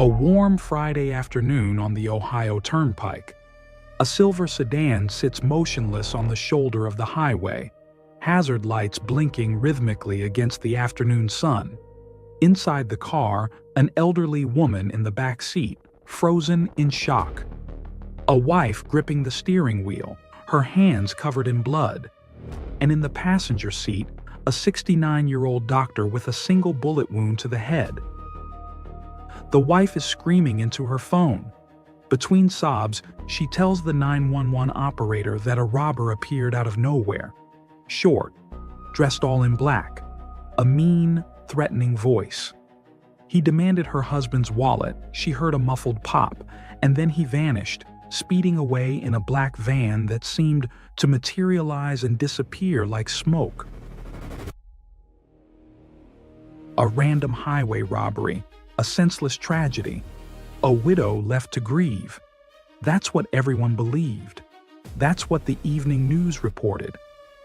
A warm Friday afternoon on the Ohio Turnpike. A silver sedan sits motionless on the shoulder of the highway, hazard lights blinking rhythmically against the afternoon sun. Inside the car, an elderly woman in the back seat, frozen in shock. A wife gripping the steering wheel, her hands covered in blood. And in the passenger seat, a 69-year-old doctor with a single bullet wound to the head. The wife is screaming into her phone. Between sobs, she tells the 911 operator that a robber appeared out of nowhere. Short, dressed all in black, a mean, threatening voice. He demanded her husband's wallet, she heard a muffled pop, and then he vanished, speeding away in a black van that seemed to materialize and disappear like smoke. A random highway robbery, a senseless tragedy, a widow left to grieve. That's what everyone believed. That's what the evening news reported.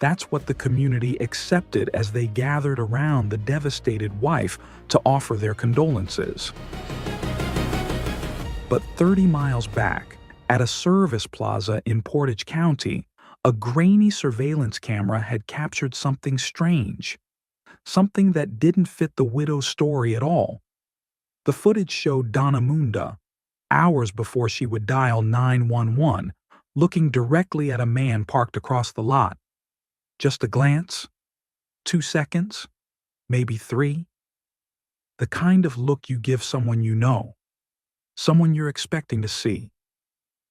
That's what the community accepted as they gathered around the devastated wife to offer their condolences. But 30 miles back, at a service plaza in Portage County, a grainy surveillance camera had captured something strange. Something that didn't fit the widow's story at all. The footage showed Donna Moonda, hours before she would dial 911, looking directly at a man parked across the lot. Just a glance? 2 seconds? Maybe 3? The kind of look you give someone you know, someone you're expecting to see.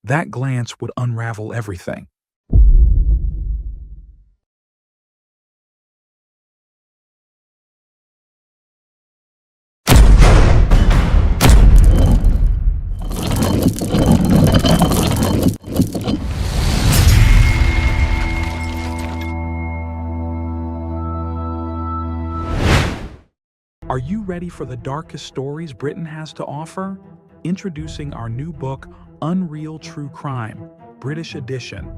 That glance would unravel everything. Are you ready for the darkest stories Britain has to offer? Introducing our new book, Unreal True Crime, British edition.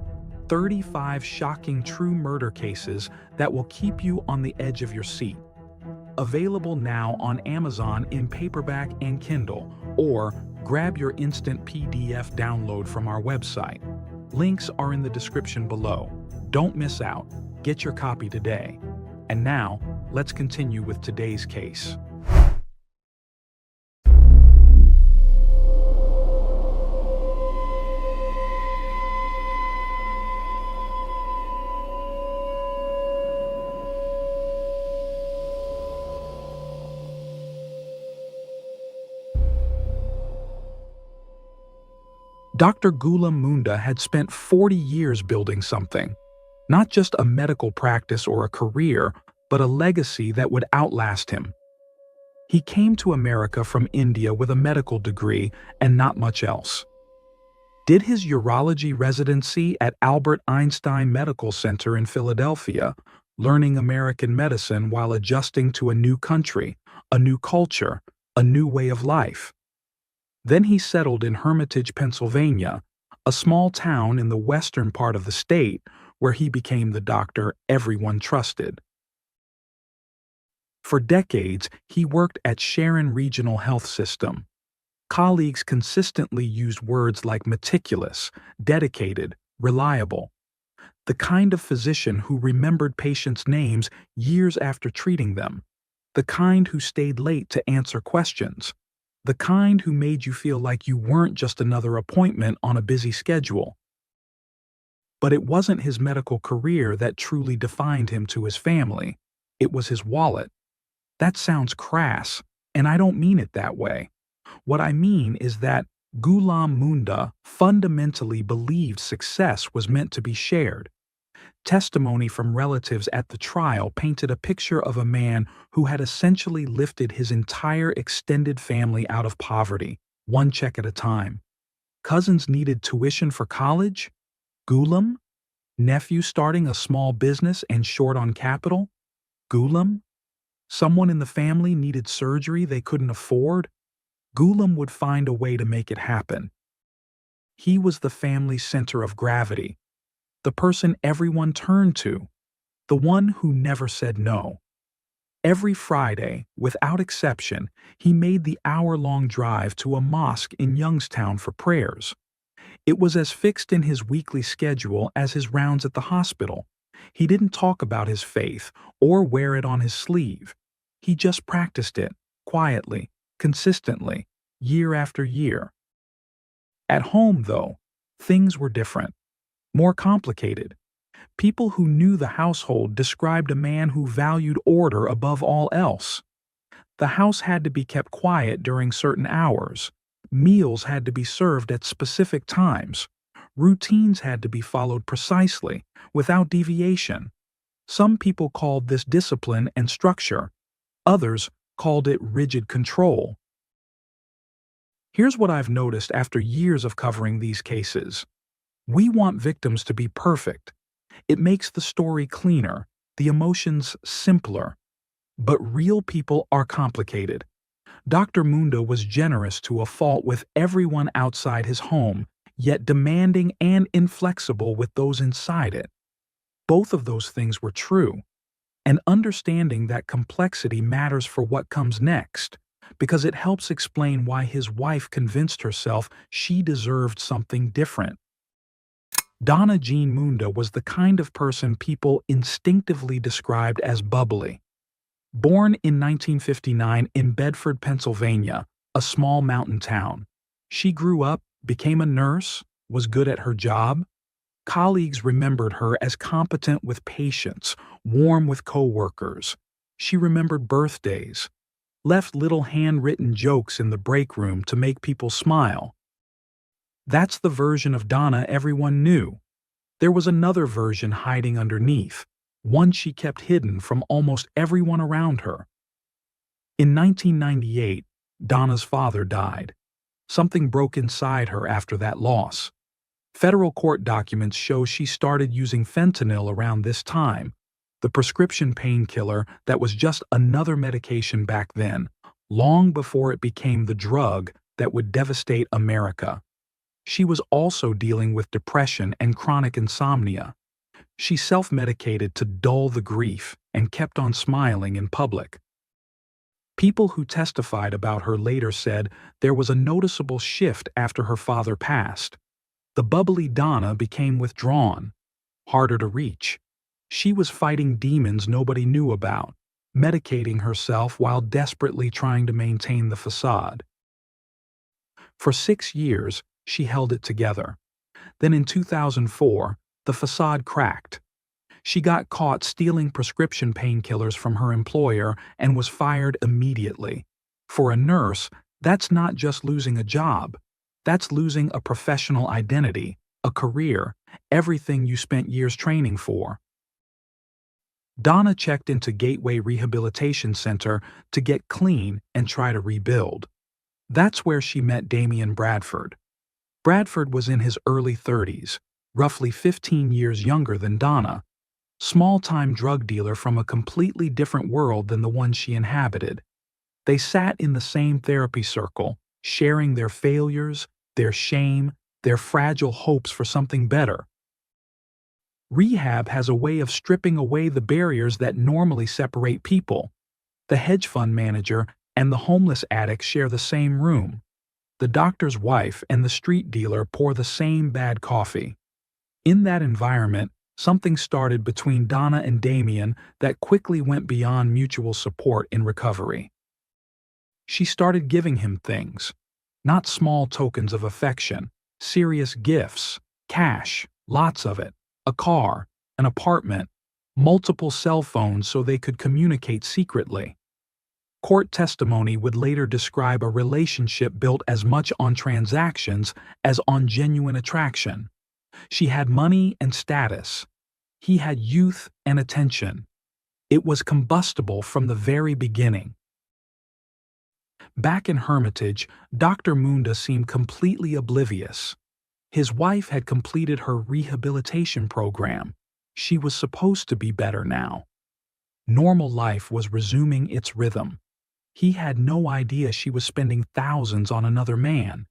35 shocking true murder cases that will keep you on the edge of your seat. Available now on Amazon in paperback and Kindle, or grab your instant PDF download from our website. Links are in the description below. Don't miss out. Get your copy today. And now, let's continue with today's case. Dr. Donna Moonda had spent 40 years building something. Not just a medical practice or a career, but a legacy that would outlast him. He came to America from India with a medical degree and not much else. Did his urology residency at Albert Einstein Medical Center in Philadelphia, learning American medicine while adjusting to a new country, a new culture, a new way of life. Then he settled in Hermitage, Pennsylvania, a small town in the western part of the state where he became the doctor everyone trusted. For decades, he worked at Sharon Regional Health System. Colleagues consistently used words like meticulous, dedicated, reliable. The kind of physician who remembered patients' names years after treating them. The kind who stayed late to answer questions. The kind who made you feel like you weren't just another appointment on a busy schedule. But it wasn't his medical career that truly defined him to his family. It was his wallet. That sounds crass, and I don't mean it that way. What I mean is that Donna Moonda fundamentally believed success was meant to be shared. Testimony from relatives at the trial painted a picture of a man who had essentially lifted his entire extended family out of poverty, one check at a time. Cousins needed tuition for college? Gulam? Nephew starting a small business and short on capital? Gulam? Someone in the family needed surgery they couldn't afford? Gulam would find a way to make it happen. He was the family's center of gravity, the person everyone turned to, the one who never said no. Every Friday, without exception, he made the hour-long drive to a mosque in Youngstown for prayers. It was as fixed in his weekly schedule as his rounds at the hospital. He didn't talk about his faith or wear it on his sleeve. He just practiced it, quietly, consistently, year after year. At home, though, things were different, more complicated. People who knew the household described a man who valued order above all else. The house had to be kept quiet during certain hours. Meals had to be served at specific times. Routines had to be followed precisely, without deviation. Some people called this discipline and structure. Others called it rigid control. Here's what I've noticed after years of covering these cases. We want victims to be perfect. It makes the story cleaner, the emotions simpler. But real people are complicated. Dr. Moonda was generous to a fault with everyone outside his home, yet demanding and inflexible with those inside it. Both of those things were true. And understanding that complexity matters for what comes next, because it helps explain why his wife convinced herself she deserved something different. Donna Jean Moonda was the kind of person people instinctively described as bubbly. Born in 1959 in Bedford, Pennsylvania, a small mountain town, she grew up, became a nurse, was good at her job. Colleagues remembered her as competent with patients, warm with coworkers. She remembered birthdays, left little handwritten jokes in the break room to make people smile. That's the version of Donna everyone knew. There was another version hiding underneath, one she kept hidden from almost everyone around her. In 1998, Donna's father died. Something broke inside her after that loss. Federal court documents show she started using fentanyl around this time, the prescription painkiller that was just another medication back then, long before it became the drug that would devastate America. She was also dealing with depression and chronic insomnia. She self-medicated to dull the grief and kept on smiling in public. People who testified about her later said there was a noticeable shift after her father passed. The bubbly Donna became withdrawn, harder to reach. She was fighting demons nobody knew about, medicating herself while desperately trying to maintain the facade. For 6 years, she held it together. Then in 2004, the facade cracked. She got caught stealing prescription painkillers from her employer and was fired immediately. For a nurse, that's not just losing a job. That's losing a professional identity, a career, everything you spent years training for. Donna checked into Gateway Rehabilitation Center to get clean and try to rebuild. That's where she met Damian Bradford. Bradford was in his early 30s, roughly 15 years younger than Donna, small-time drug dealer from a completely different world than the one she inhabited. They sat in the same therapy circle, sharing their failures, their shame, their fragile hopes for something better. Rehab has a way of stripping away the barriers that normally separate people. The hedge fund manager and the homeless addict share the same room. The doctor's wife and the street dealer pour the same bad coffee. In that environment, something started between Donna and Damian that quickly went beyond mutual support in recovery. She started giving him things, not small tokens of affection, serious gifts, cash, lots of it, a car, an apartment, multiple cell phones so they could communicate secretly. Court testimony would later describe a relationship built as much on transactions as on genuine attraction. She had money and status. He had youth and attention. It was combustible from the very beginning. Back in Hermitage, Dr. Moonda seemed completely oblivious. His wife had completed her rehabilitation program. She was supposed to be better now. Normal life was resuming its rhythm. He had no idea she was spending thousands on another man.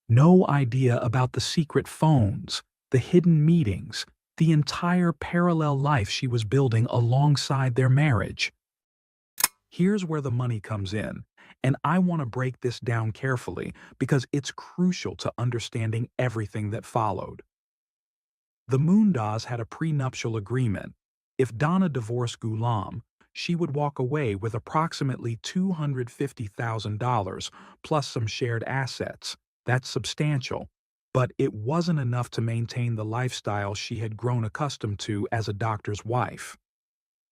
No idea about the secret phones, the hidden meetings, the entire parallel life she was building alongside their marriage. Here's where the money comes in, and I want to break this down carefully because it's crucial to understanding everything that followed. The Moondas had a prenuptial agreement. If Donna divorced Ghulam, she would walk away with approximately $250,000 plus some shared assets. That's substantial. But it wasn't enough to maintain the lifestyle she had grown accustomed to as a doctor's wife.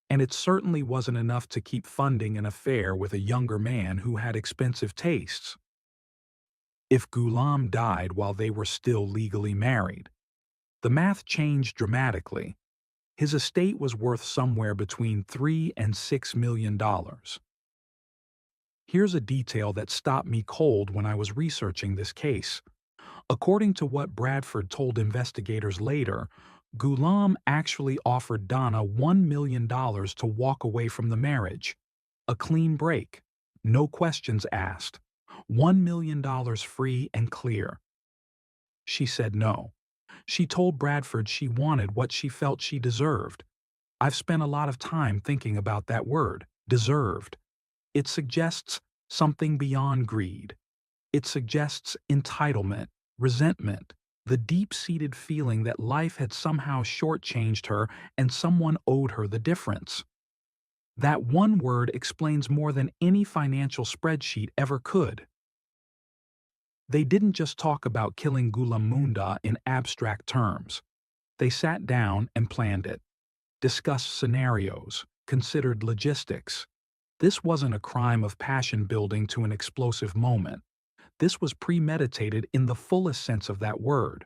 And it certainly wasn't enough to keep funding an affair with a younger man who had expensive tastes. If Ghulam died while they were still legally married, the math changed dramatically. His estate was worth somewhere between $3 and $6 million. Here's a detail that stopped me cold when I was researching this case. According to what Bradford told investigators later, Ghulam actually offered Donna $1 million to walk away from the marriage. A clean break. No questions asked. $1 million free and clear. She said no. She told Bradford she wanted what she felt she deserved. I've spent a lot of time thinking about that word, deserved. It suggests something beyond greed. It suggests entitlement, resentment, the deep-seated feeling that life had somehow shortchanged her and someone owed her the difference. That one word explains more than any financial spreadsheet ever could. They didn't just talk about killing Donna Moonda in abstract terms. They sat down and planned it, discussed scenarios, considered logistics. This wasn't a crime of passion building to an explosive moment. This was premeditated in the fullest sense of that word.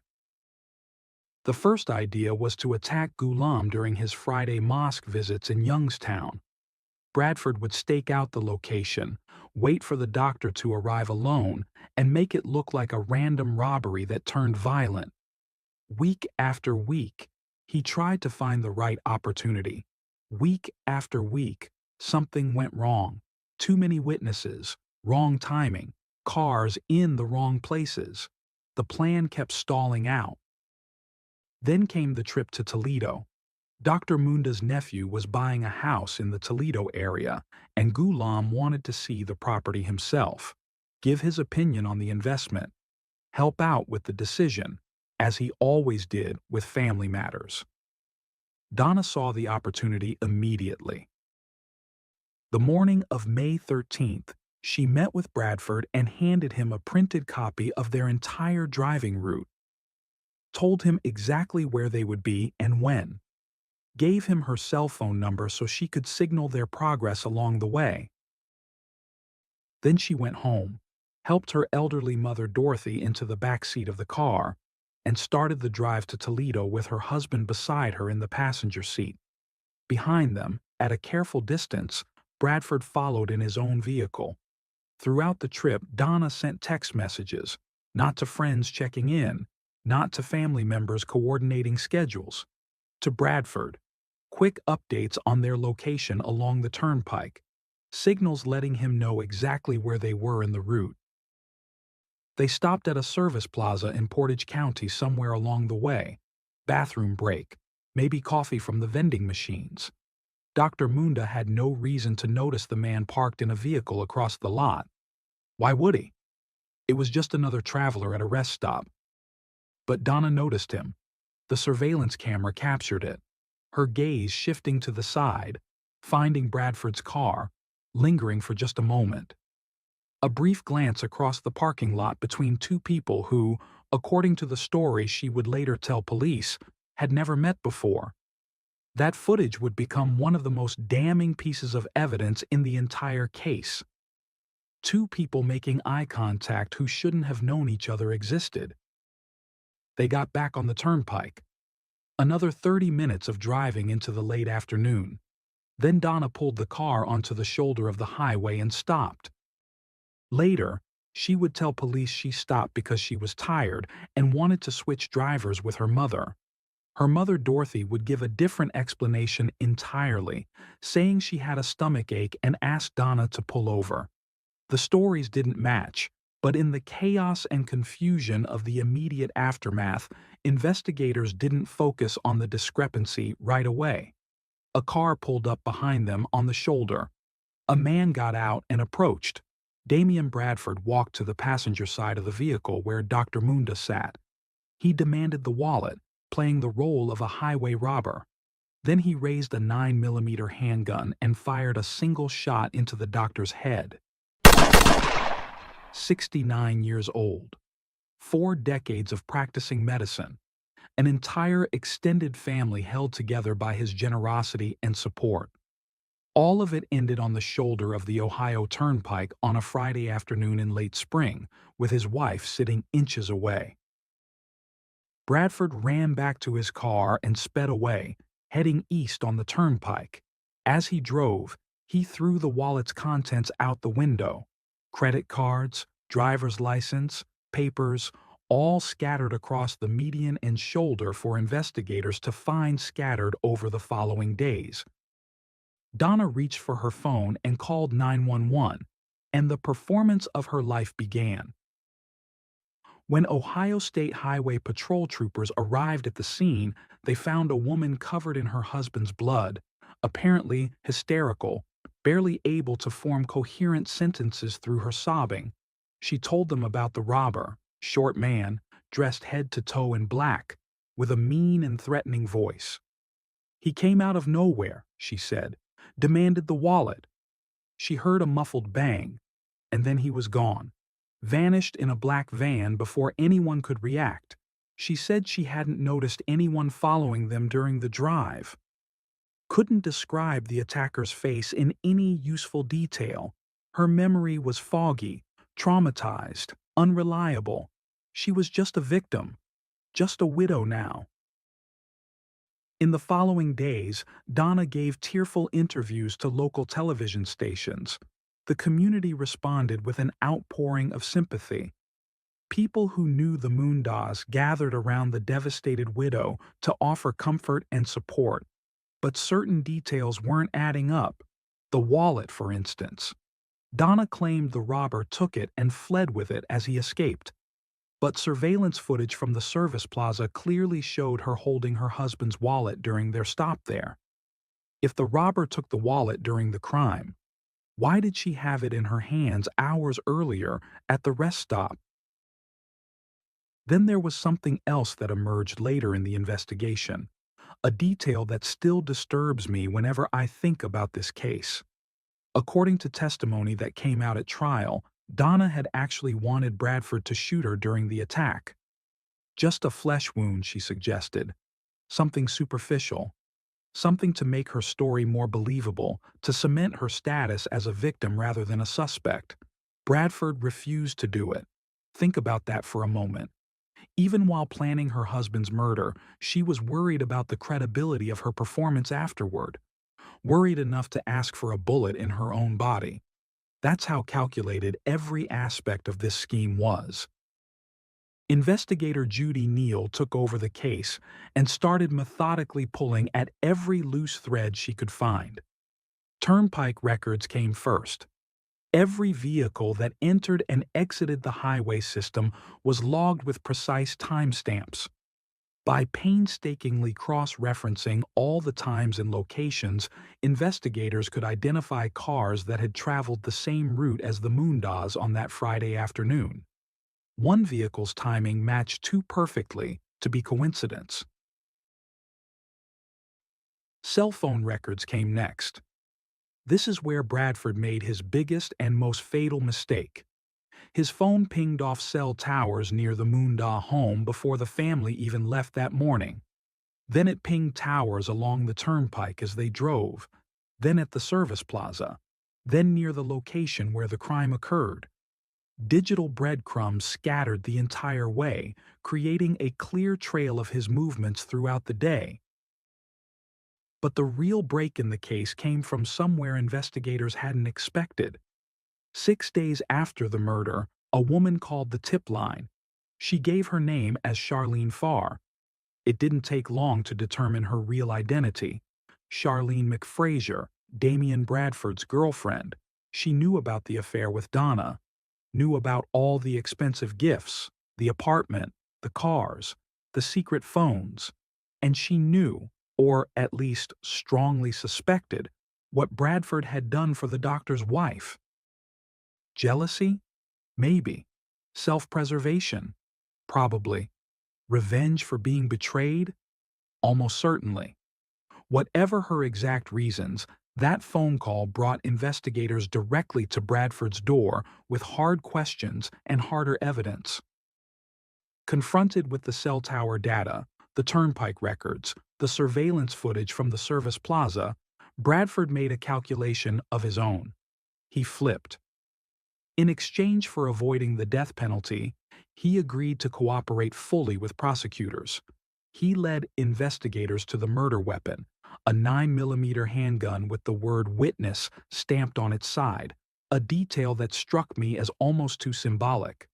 The first idea was to attack Ghulam during his Friday mosque visits in Youngstown. Bradford would stake out the location, wait for the doctor to arrive alone, and make it look like a random robbery that turned violent. Week after week, he tried to find the right opportunity. Week after week, something went wrong. Too many witnesses, wrong timing, cars in the wrong places. The plan kept stalling out. Then came the trip to Toledo. Dr. Moonda's nephew was buying a house in the Toledo area, and Ghulam wanted to see the property himself, give his opinion on the investment, help out with the decision, as he always did with family matters. Donna saw the opportunity immediately. The morning of May 13th, she met with Bradford and handed him a printed copy of their entire driving route, told him exactly where they would be and when, gave him her cell phone number so she could signal their progress along the way. Then she went home, helped her elderly mother Dorothy into the back seat of the car, and started the drive to Toledo with her husband beside her in the passenger seat. Behind them, at a careful distance, Bradford followed in his own vehicle. Throughout the trip, Donna sent text messages, not to friends checking in, not to family members coordinating schedules, to Bradford, quick updates on their location along the turnpike, signals letting him know exactly where they were in the route. They stopped at a service plaza in Portage County somewhere along the way. Bathroom break, maybe coffee from the vending machines. Dr. Moonda had no reason to notice the man parked in a vehicle across the lot. Why would he? It was just another traveler at a rest stop. But Donna noticed him. The surveillance camera captured it, her gaze shifting to the side, finding Bradford's car, lingering for just a moment. A brief glance across the parking lot between two people who, according to the story she would later tell police, had never met before. That footage would become one of the most damning pieces of evidence in the entire case. Two people making eye contact who shouldn't have known each other existed. They got back on the turnpike. Another 30 minutes of driving into the late afternoon. Then Donna pulled the car onto the shoulder of the highway and stopped. Later, she would tell police she stopped because she was tired and wanted to switch drivers with her mother. Her mother Dorothy would give a different explanation entirely, saying she had a stomachache and asked Donna to pull over. The stories didn't match, but in the chaos and confusion of the immediate aftermath, investigators didn't focus on the discrepancy right away. A car pulled up behind them on the shoulder. A man got out and approached. Damian Bradford walked to the passenger side of the vehicle where Dr. Moonda sat. He demanded the wallet, playing the role of a highway robber. Then he raised a 9mm handgun and fired a single shot into the doctor's head. 69 years old. 4 decades of practicing medicine. An entire extended family held together by his generosity and support. All of it ended on the shoulder of the Ohio Turnpike on a Friday afternoon in late spring, with his wife sitting inches away. Bradford ran back to his car and sped away, heading east on the turnpike. As he drove, he threw the wallet's contents out the window. Credit cards, driver's license, papers, all scattered across the median and shoulder for investigators to find scattered over the following days. Donna reached for her phone and called 911, and the performance of her life began. When Ohio State Highway Patrol troopers arrived at the scene, they found a woman covered in her husband's blood, apparently hysterical, barely able to form coherent sentences through her sobbing. She told them about the robber, short man, dressed head to toe in black, with a mean and threatening voice. He came out of nowhere, she said, demanded the wallet. She heard a muffled bang, and then he was gone. Vanished in a black van before anyone could react. She said she hadn't noticed anyone following them during the drive. Couldn't describe the attacker's face in any useful detail. Her memory was foggy, traumatized, unreliable. She was just a victim, just a widow now. In the following days, Donna gave tearful interviews to local television stations. The community responded with an outpouring of sympathy. People who knew the Moondas gathered around the devastated widow to offer comfort and support. But certain details weren't adding up. The wallet, for instance. Donna claimed the robber took it and fled with it as he escaped. But surveillance footage from the service plaza clearly showed her holding her husband's wallet during their stop there. If the robber took the wallet during the crime, why did she have it in her hands hours earlier at the rest stop? Then there was something else that emerged later in the investigation, a detail that still disturbs me whenever I think about this case. According to testimony that came out at trial, Donna had actually wanted Bradford to shoot her during the attack. Just a flesh wound, she suggested. Something superficial. Something to make her story more believable, to cement her status as a victim rather than a suspect. Bradford refused to do it. Think about that for a moment. Even while planning her husband's murder, she was worried about the credibility of her performance afterward. Worried enough to ask for a bullet in her own body. That's how calculated every aspect of this scheme was. Investigator Judy Neal took over the case and started methodically pulling at every loose thread she could find. Turnpike records came first. Every vehicle that entered and exited the highway system was logged with precise timestamps. By painstakingly cross-referencing all the times and locations, investigators could identify cars that had traveled the same route as the Moondas on that Friday afternoon. One vehicle's timing matched too perfectly to be coincidence. Cell phone records came next. This is where Bradford made his biggest and most fatal mistake. His phone pinged off cell towers near the Moonda home before the family even left that morning. Then it pinged towers along the turnpike as they drove, then at the service plaza, then near the location where the crime occurred. Digital breadcrumbs scattered the entire way, creating a clear trail of his movements throughout the day. But the real break in the case came from somewhere investigators hadn't expected. 6 days after the murder, a woman called the tip line. She gave her name as Charlene Farr. It didn't take long to determine her real identity. Charlene McFrazier, Damian Bradford's girlfriend. She knew about the affair with Donna, knew about all the expensive gifts, the apartment, the cars, the secret phones, and she knew, or at least strongly suspected, What Bradford had done for the doctor's wife? Jealousy? Maybe. Self-preservation? Probably. Revenge for being betrayed? Almost certainly. Whatever her exact reasons, that phone call brought investigators directly to Bradford's door with hard questions and harder evidence. Confronted with the cell tower data, the turnpike records, the surveillance footage from the service plaza, Bradford made a calculation of his own. He flipped. In exchange for avoiding the death penalty, he agreed to cooperate fully with prosecutors. He led investigators to the murder weapon, a 9mm handgun with the word witness stamped on its side, a detail that struck me as almost too symbolic.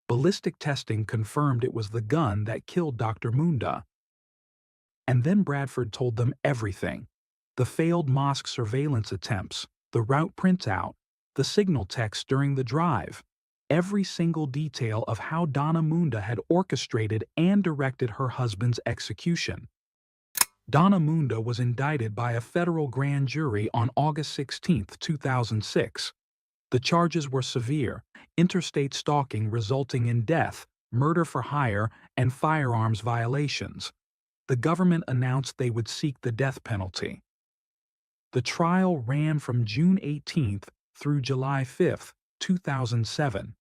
Ballistic testing confirmed it was the gun that killed Dr. Moonda. And then Bradford told them everything. The failed mosque surveillance attempts, the route printout, the signal text during the drive, every single detail of how Donna Moonda had orchestrated and directed her husband's execution. Donna Moonda was indicted by a federal grand jury on August 16, 2006. The charges were severe: interstate stalking resulting in death, murder for hire, and firearms violations. The government announced they would seek the death penalty. The trial ran from June 18 through July 5, 2007.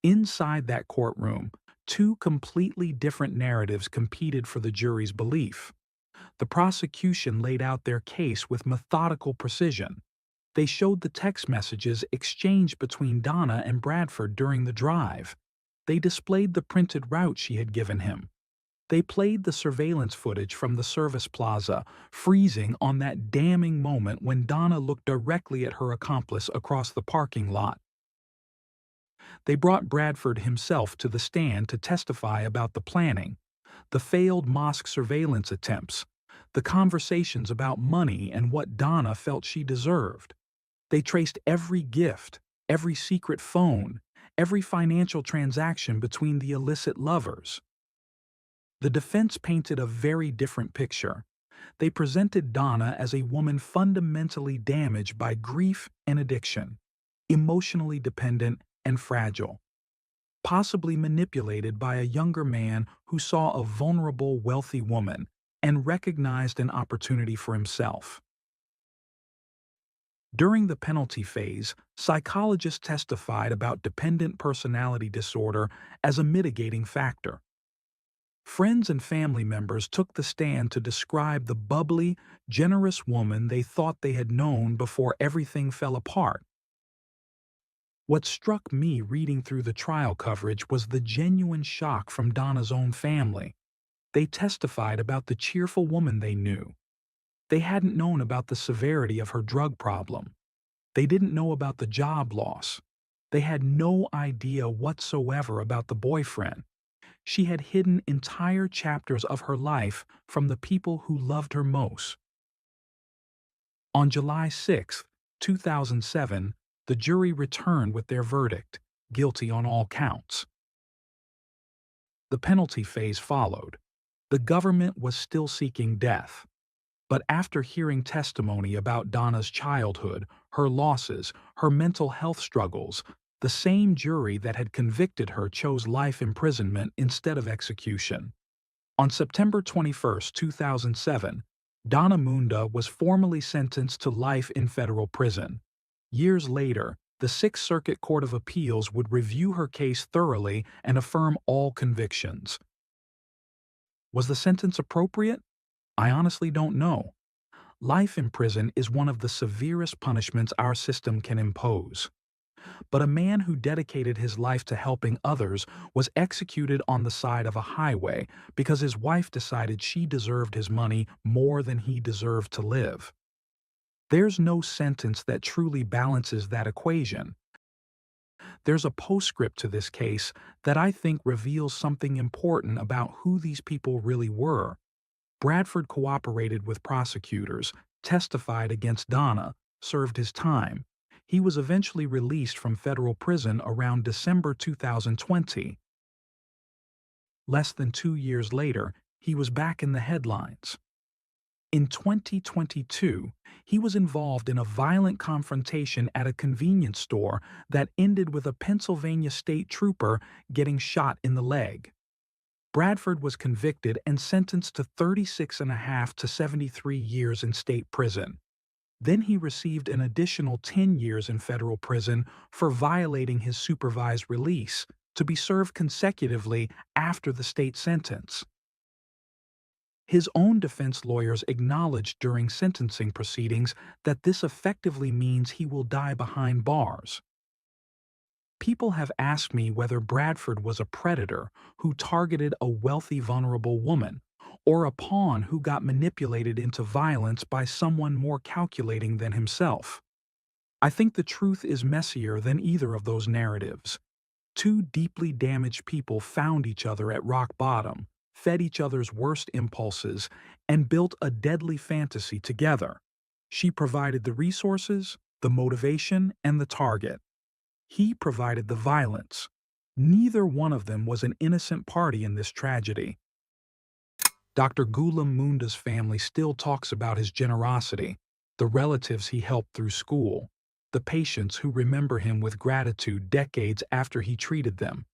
Inside that courtroom, two completely different narratives competed for the jury's belief. The prosecution laid out their case with methodical precision. They showed the text messages exchanged between Donna and Bradford during the drive. They displayed the printed route she had given him. They played the surveillance footage from the service plaza, freezing on that damning moment when Donna looked directly at her accomplice across the parking lot. They brought Bradford himself to the stand to testify about the planning, the failed mosque surveillance attempts, the conversations about money and what Donna felt she deserved. They traced every gift, every secret phone, every financial transaction between the illicit lovers. The defense painted a very different picture. They presented Donna as a woman fundamentally damaged by grief and addiction, emotionally dependent and fragile, possibly manipulated by a younger man who saw a vulnerable, wealthy woman and recognized an opportunity for himself. During the penalty phase, psychologists testified about dependent personality disorder as a mitigating factor. Friends and family members took the stand to describe the bubbly, generous woman they thought they had known before everything fell apart. What struck me reading through the trial coverage was the genuine shock from Donna's own family. They testified about the cheerful woman they knew. They hadn't known about the severity of her drug problem. They didn't know about the job loss. They had no idea whatsoever about the boyfriend. She had hidden entire chapters of her life from the people who loved her most. On July 6, 2007, the jury returned with their verdict, guilty on all counts. The penalty phase followed. The government was still seeking death. But after hearing testimony about Donna's childhood, her losses, her mental health struggles, the same jury that had convicted her chose life imprisonment instead of execution. On September 21, 2007, Donna Moonda was formally sentenced to life in federal prison. Years later, the Sixth Circuit Court of Appeals would review her case thoroughly and affirm all convictions. Was the sentence appropriate? I honestly don't know. Life in prison is one of the severest punishments our system can impose. But a man who dedicated his life to helping others was executed on the side of a highway because his wife decided she deserved his money more than he deserved to live. There's no sentence that truly balances that equation. There's a postscript to this case that I think reveals something important about who these people really were. Bradford cooperated with prosecutors, testified against Donna, served his time. He was eventually released from federal prison around December 2020. Less than 2 years later, he was back in the headlines. In 2022, he was involved in a violent confrontation at a convenience store that ended with a Pennsylvania state trooper getting shot in the leg. Bradford was convicted and sentenced to 36.5 to 73 years in state prison. Then he received an additional 10 years in federal prison for violating his supervised release, to be served consecutively after the state sentence. His own defense lawyers acknowledged during sentencing proceedings that this effectively means he will die behind bars. People have asked me whether Bradford was a predator who targeted a wealthy, vulnerable woman, or a pawn who got manipulated into violence by someone more calculating than himself. I think the truth is messier than either of those narratives. Two deeply damaged people found each other at rock bottom, fed each other's worst impulses, and built a deadly fantasy together. She provided the resources, the motivation, and the target. He provided the violence. Neither one of them was an innocent party in this tragedy. Dr. Ghulam Munda's family still talks about his generosity, the relatives he helped through school, the patients who remember him with gratitude decades after he treated them,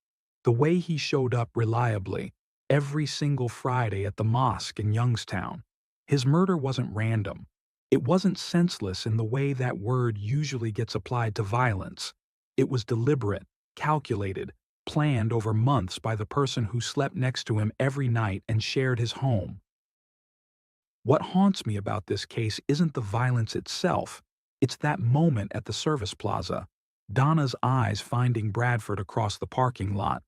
the way he showed up reliably every single Friday at the mosque in Youngstown. His murder wasn't random. It wasn't senseless in the way that word usually gets applied to violence. It was deliberate, calculated, planned over months by the person who slept next to him every night and shared his home. What haunts me about this case isn't the violence itself, it's that moment at the service plaza, Donna's eyes finding Bradford across the parking lot,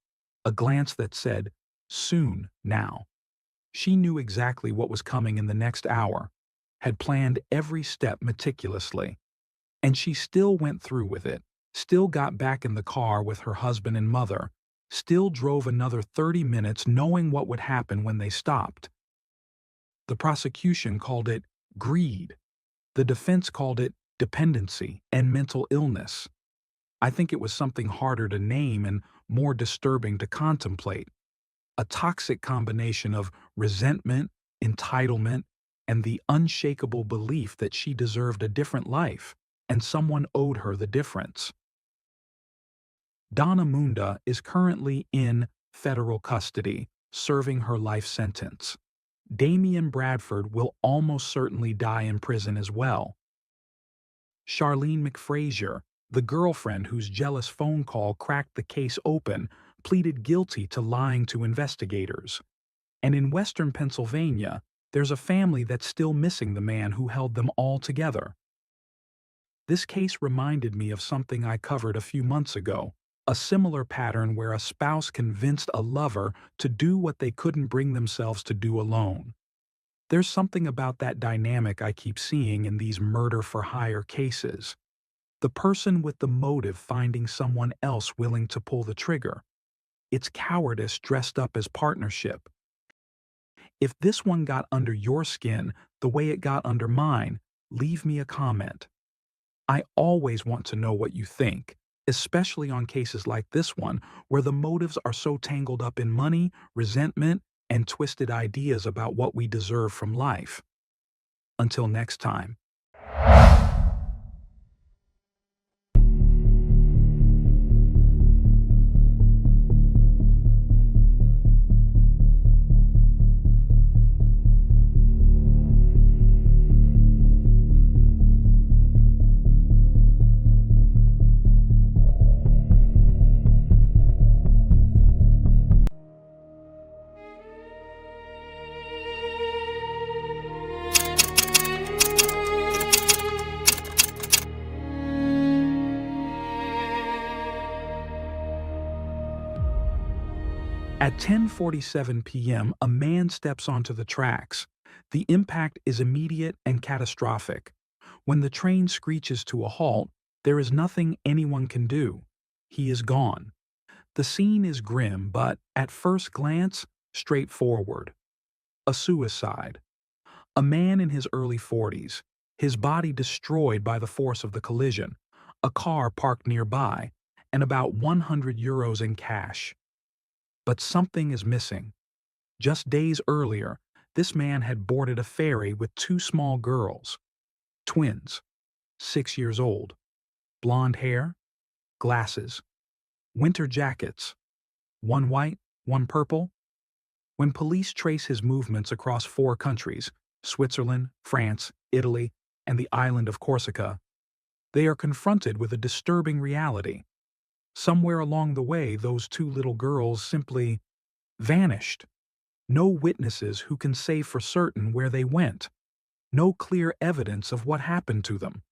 a glance that said, "Soon, now." She knew exactly what was coming in the next hour, had planned every step meticulously, and she still went through with it, still got back in the car with her husband and mother, still drove another 30 minutes knowing what would happen when they stopped. The prosecution called it greed. The defense called it dependency and mental illness. I think it was something harder to name and more disturbing to contemplate. A toxic combination of resentment, entitlement, and the unshakable belief that she deserved a different life, and someone owed her the difference. Donna Moonda is currently in federal custody, serving her life sentence. Damian Bradford will almost certainly die in prison as well. Charlene McFrazier, the girlfriend whose jealous phone call cracked the case open, pleaded guilty to lying to investigators. And in western Pennsylvania, there's a family that's still missing the man who held them all together. This case reminded me of something I covered a few months ago, a similar pattern where a spouse convinced a lover to do what they couldn't bring themselves to do alone. There's something about that dynamic I keep seeing in these murder-for-hire cases. The person with the motive finding someone else willing to pull the trigger. It's cowardice dressed up as partnership. If this one got under your skin the way it got under mine, leave me a comment. I always want to know what you think, especially on cases like this one where the motives are so tangled up in money, resentment, and twisted ideas about what we deserve from life. Until next time. At 10:47 p.m., a man steps onto the tracks. The impact is immediate and catastrophic. When the train screeches to a halt, there is nothing anyone can do. He is gone. The scene is grim, but at first glance, straightforward. A suicide. A man in his early 40s, his body destroyed by the force of the collision, a car parked nearby, and about €100 in cash. But something is missing. Just days earlier, This man had boarded a ferry with two small girls, twins, 6 years old, blonde hair, glasses, winter jackets, one white, one purple. When police trace his movements across 4 countries, Switzerland, France, Italy, and the island of Corsica, they are confronted with a disturbing reality. Somewhere along the way, those two little girls simply vanished. No witnesses who can say for certain where they went. No clear evidence of what happened to them.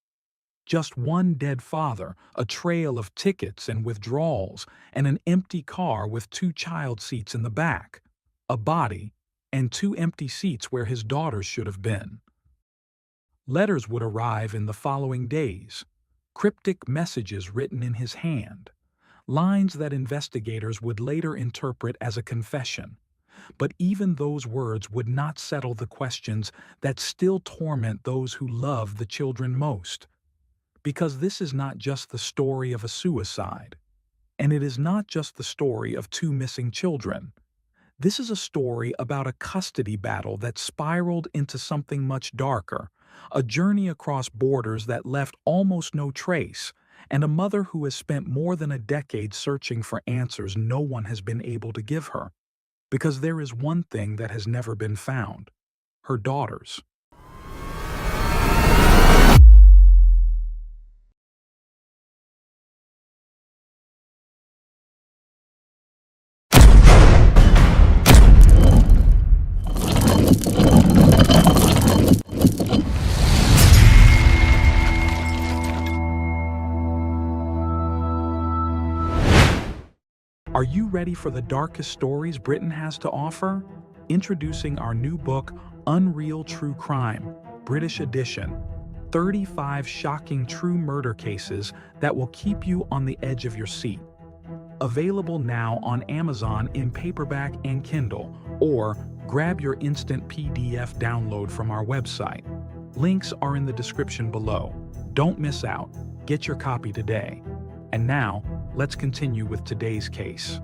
Just one dead father, a trail of tickets and withdrawals, and an empty car with 2 child seats in the back, a body, and 2 empty seats where his daughters should have been. Letters would arrive in the following days, cryptic messages written in his hand, lines that investigators would later interpret as a confession. But even those words would not settle the questions that still torment those who love the children most. Because this is not just the story of a suicide, and it is not just the story of 2 missing children. This is a story about a custody battle that spiraled into something much darker, a journey across borders that left almost no trace, and a mother who has spent more than a decade searching for answers no one has been able to give her. Because there is one thing that has never been found: her daughters. Are you ready for the darkest stories Britain has to offer? Introducing our new book, Unreal True Crime, British edition. 35 shocking true murder cases that will keep you on the edge of your seat. Available now on Amazon in paperback and Kindle, or grab your instant PDF download from our website. Links are in the description below. Don't miss out. Get your copy today. And now, let's continue with today's case.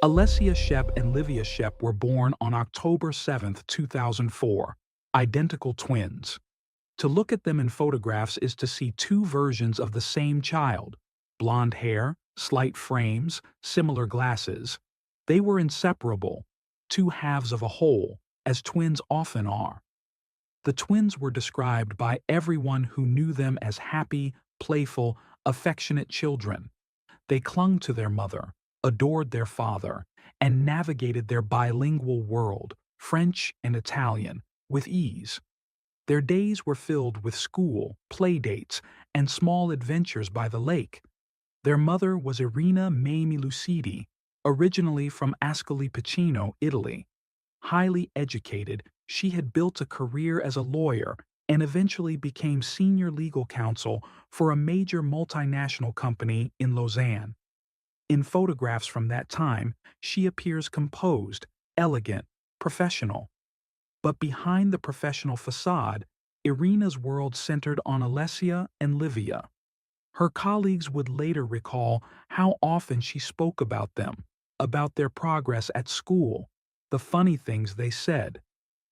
Alessia Shep and Livia Shep were born on October 7, 2004, identical twins. To look at them in photographs is to see 2 versions of the same child: blonde hair, slight frames, similar glasses. They were inseparable, 2 halves of a whole, as twins often are. The twins were described by everyone who knew them as happy, playful, affectionate children. They clung to their mother, adored their father, and navigated their bilingual world, French and Italian, with ease. Their days were filled with school, play dates, and small adventures by the lake. Their mother was Irina Mamie Lucidi, originally from Ascoli Piceno, Italy. Highly educated, she had built a career as a lawyer and eventually became senior legal counsel for a major multinational company in Lausanne. In photographs from that time, she appears composed, elegant, professional. But behind the professional facade, Irina's world centered on Alessia and Livia. Her colleagues would later recall how often she spoke about them, about their progress at school, the funny things they said,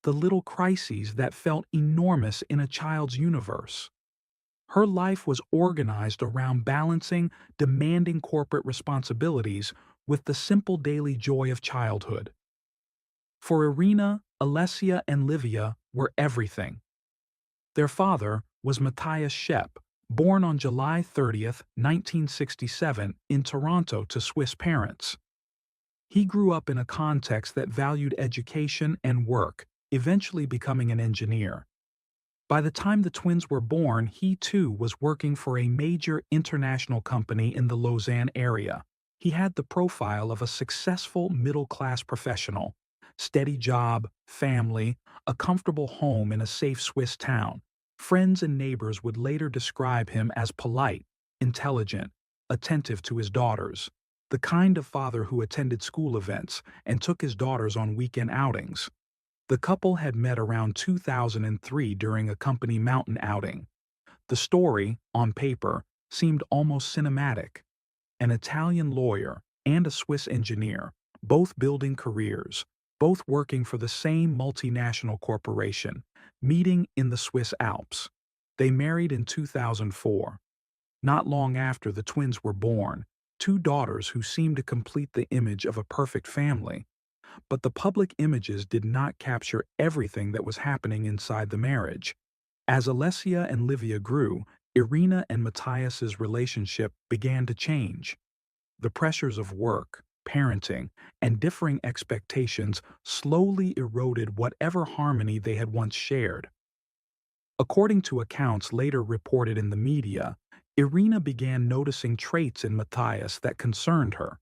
the little crises that felt enormous in a child's universe. Her life was organized around balancing demanding corporate responsibilities with the simple daily joy of childhood. For Irina, Alessia and Livia were everything. Their father was Matthias Shep, born on July 30, 1967, in Toronto to Swiss parents. He grew up in a context that valued education and work, eventually becoming an engineer. By the time the twins were born, he too was working for a major international company in the Lausanne area. He had the profile of a successful middle-class professional: steady job, family, a comfortable home in a safe Swiss town. Friends and neighbors would later describe him as polite, intelligent, attentive to his daughters. the kind of father who attended school events and took his daughters on weekend outings. The couple had met around 2003 during a company mountain outing. The story, on paper, seemed almost cinematic. An Italian lawyer and a Swiss engineer, both building careers, both working for the same multinational corporation, meeting in the Swiss Alps. They married in 2004. Not long after the twins were born, two daughters who seemed to complete the image of a perfect family. But the public images did not capture everything that was happening inside the marriage. As Alessia and Livia grew, Irina and Matthias's relationship began to change. The pressures of work, parenting, and differing expectations slowly eroded whatever harmony they had once shared. According to accounts later reported in the media, Irina began noticing traits in Matthias that concerned her.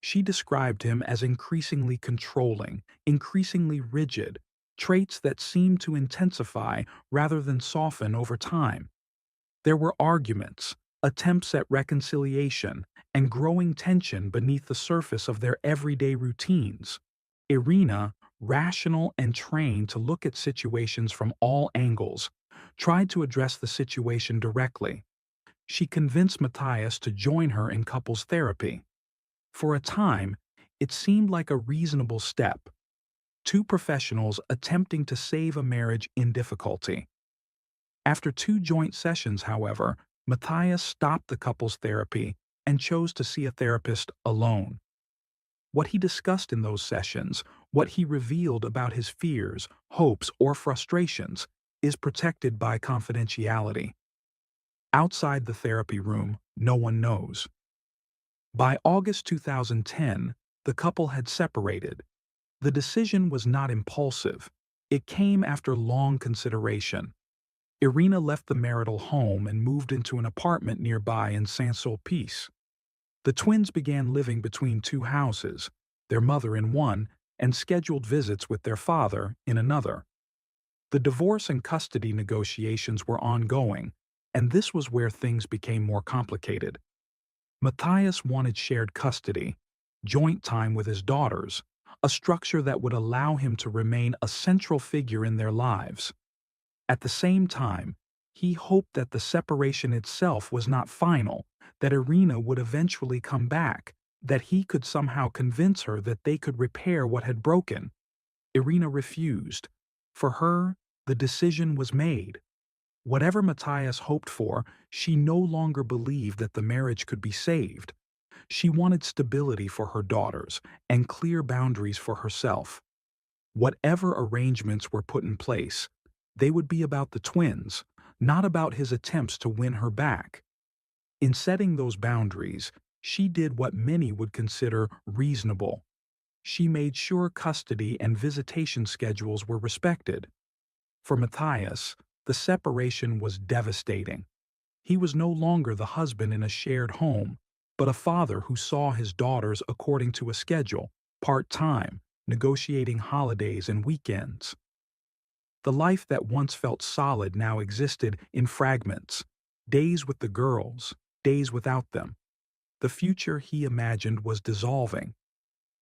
She described him as increasingly controlling, increasingly rigid, traits that seemed to intensify rather than soften over time. There were arguments, attempts at reconciliation, and growing tension beneath the surface of their everyday routines. Irina, rational and trained to look at situations from all angles, tried to address the situation directly. She convinced Matthias to join her in couples therapy. For a time, it seemed like a reasonable step. Two professionals attempting to save a marriage in difficulty. After two joint sessions, however, Matthias stopped the couples therapy and chose to see a therapist alone. What he discussed in those sessions, what he revealed about his fears, hopes, or frustrations, is protected by confidentiality. Outside the therapy room, no one knows. By August 2010, the couple had separated. The decision was not impulsive. It came after long consideration. Irina left the marital home and moved into an apartment nearby in Saint-Sulpice. The twins began living between two houses, their mother in one, and scheduled visits with their father in another. The divorce and custody negotiations were ongoing, and this was where things became more complicated. Matthias wanted shared custody, joint time with his daughters, a structure that would allow him to remain a central figure in their lives. At the same time, he hoped that the separation itself was not final, that Irina would eventually come back, that he could somehow convince her that they could repair what had broken. Irina refused. For her, the decision was made. Whatever Matthias hoped for, she no longer believed that the marriage could be saved. She wanted stability for her daughters and clear boundaries for herself. Whatever arrangements were put in place, they would be about the twins, not about his attempts to win her back. In setting those boundaries, she did what many would consider reasonable. She made sure custody and visitation schedules were respected. For Matthias, the separation was devastating. He was no longer the husband in a shared home, but a father who saw his daughters according to a schedule, part-time, negotiating holidays and weekends. The life that once felt solid now existed in fragments, days with the girls, days without them. The future he imagined was dissolving.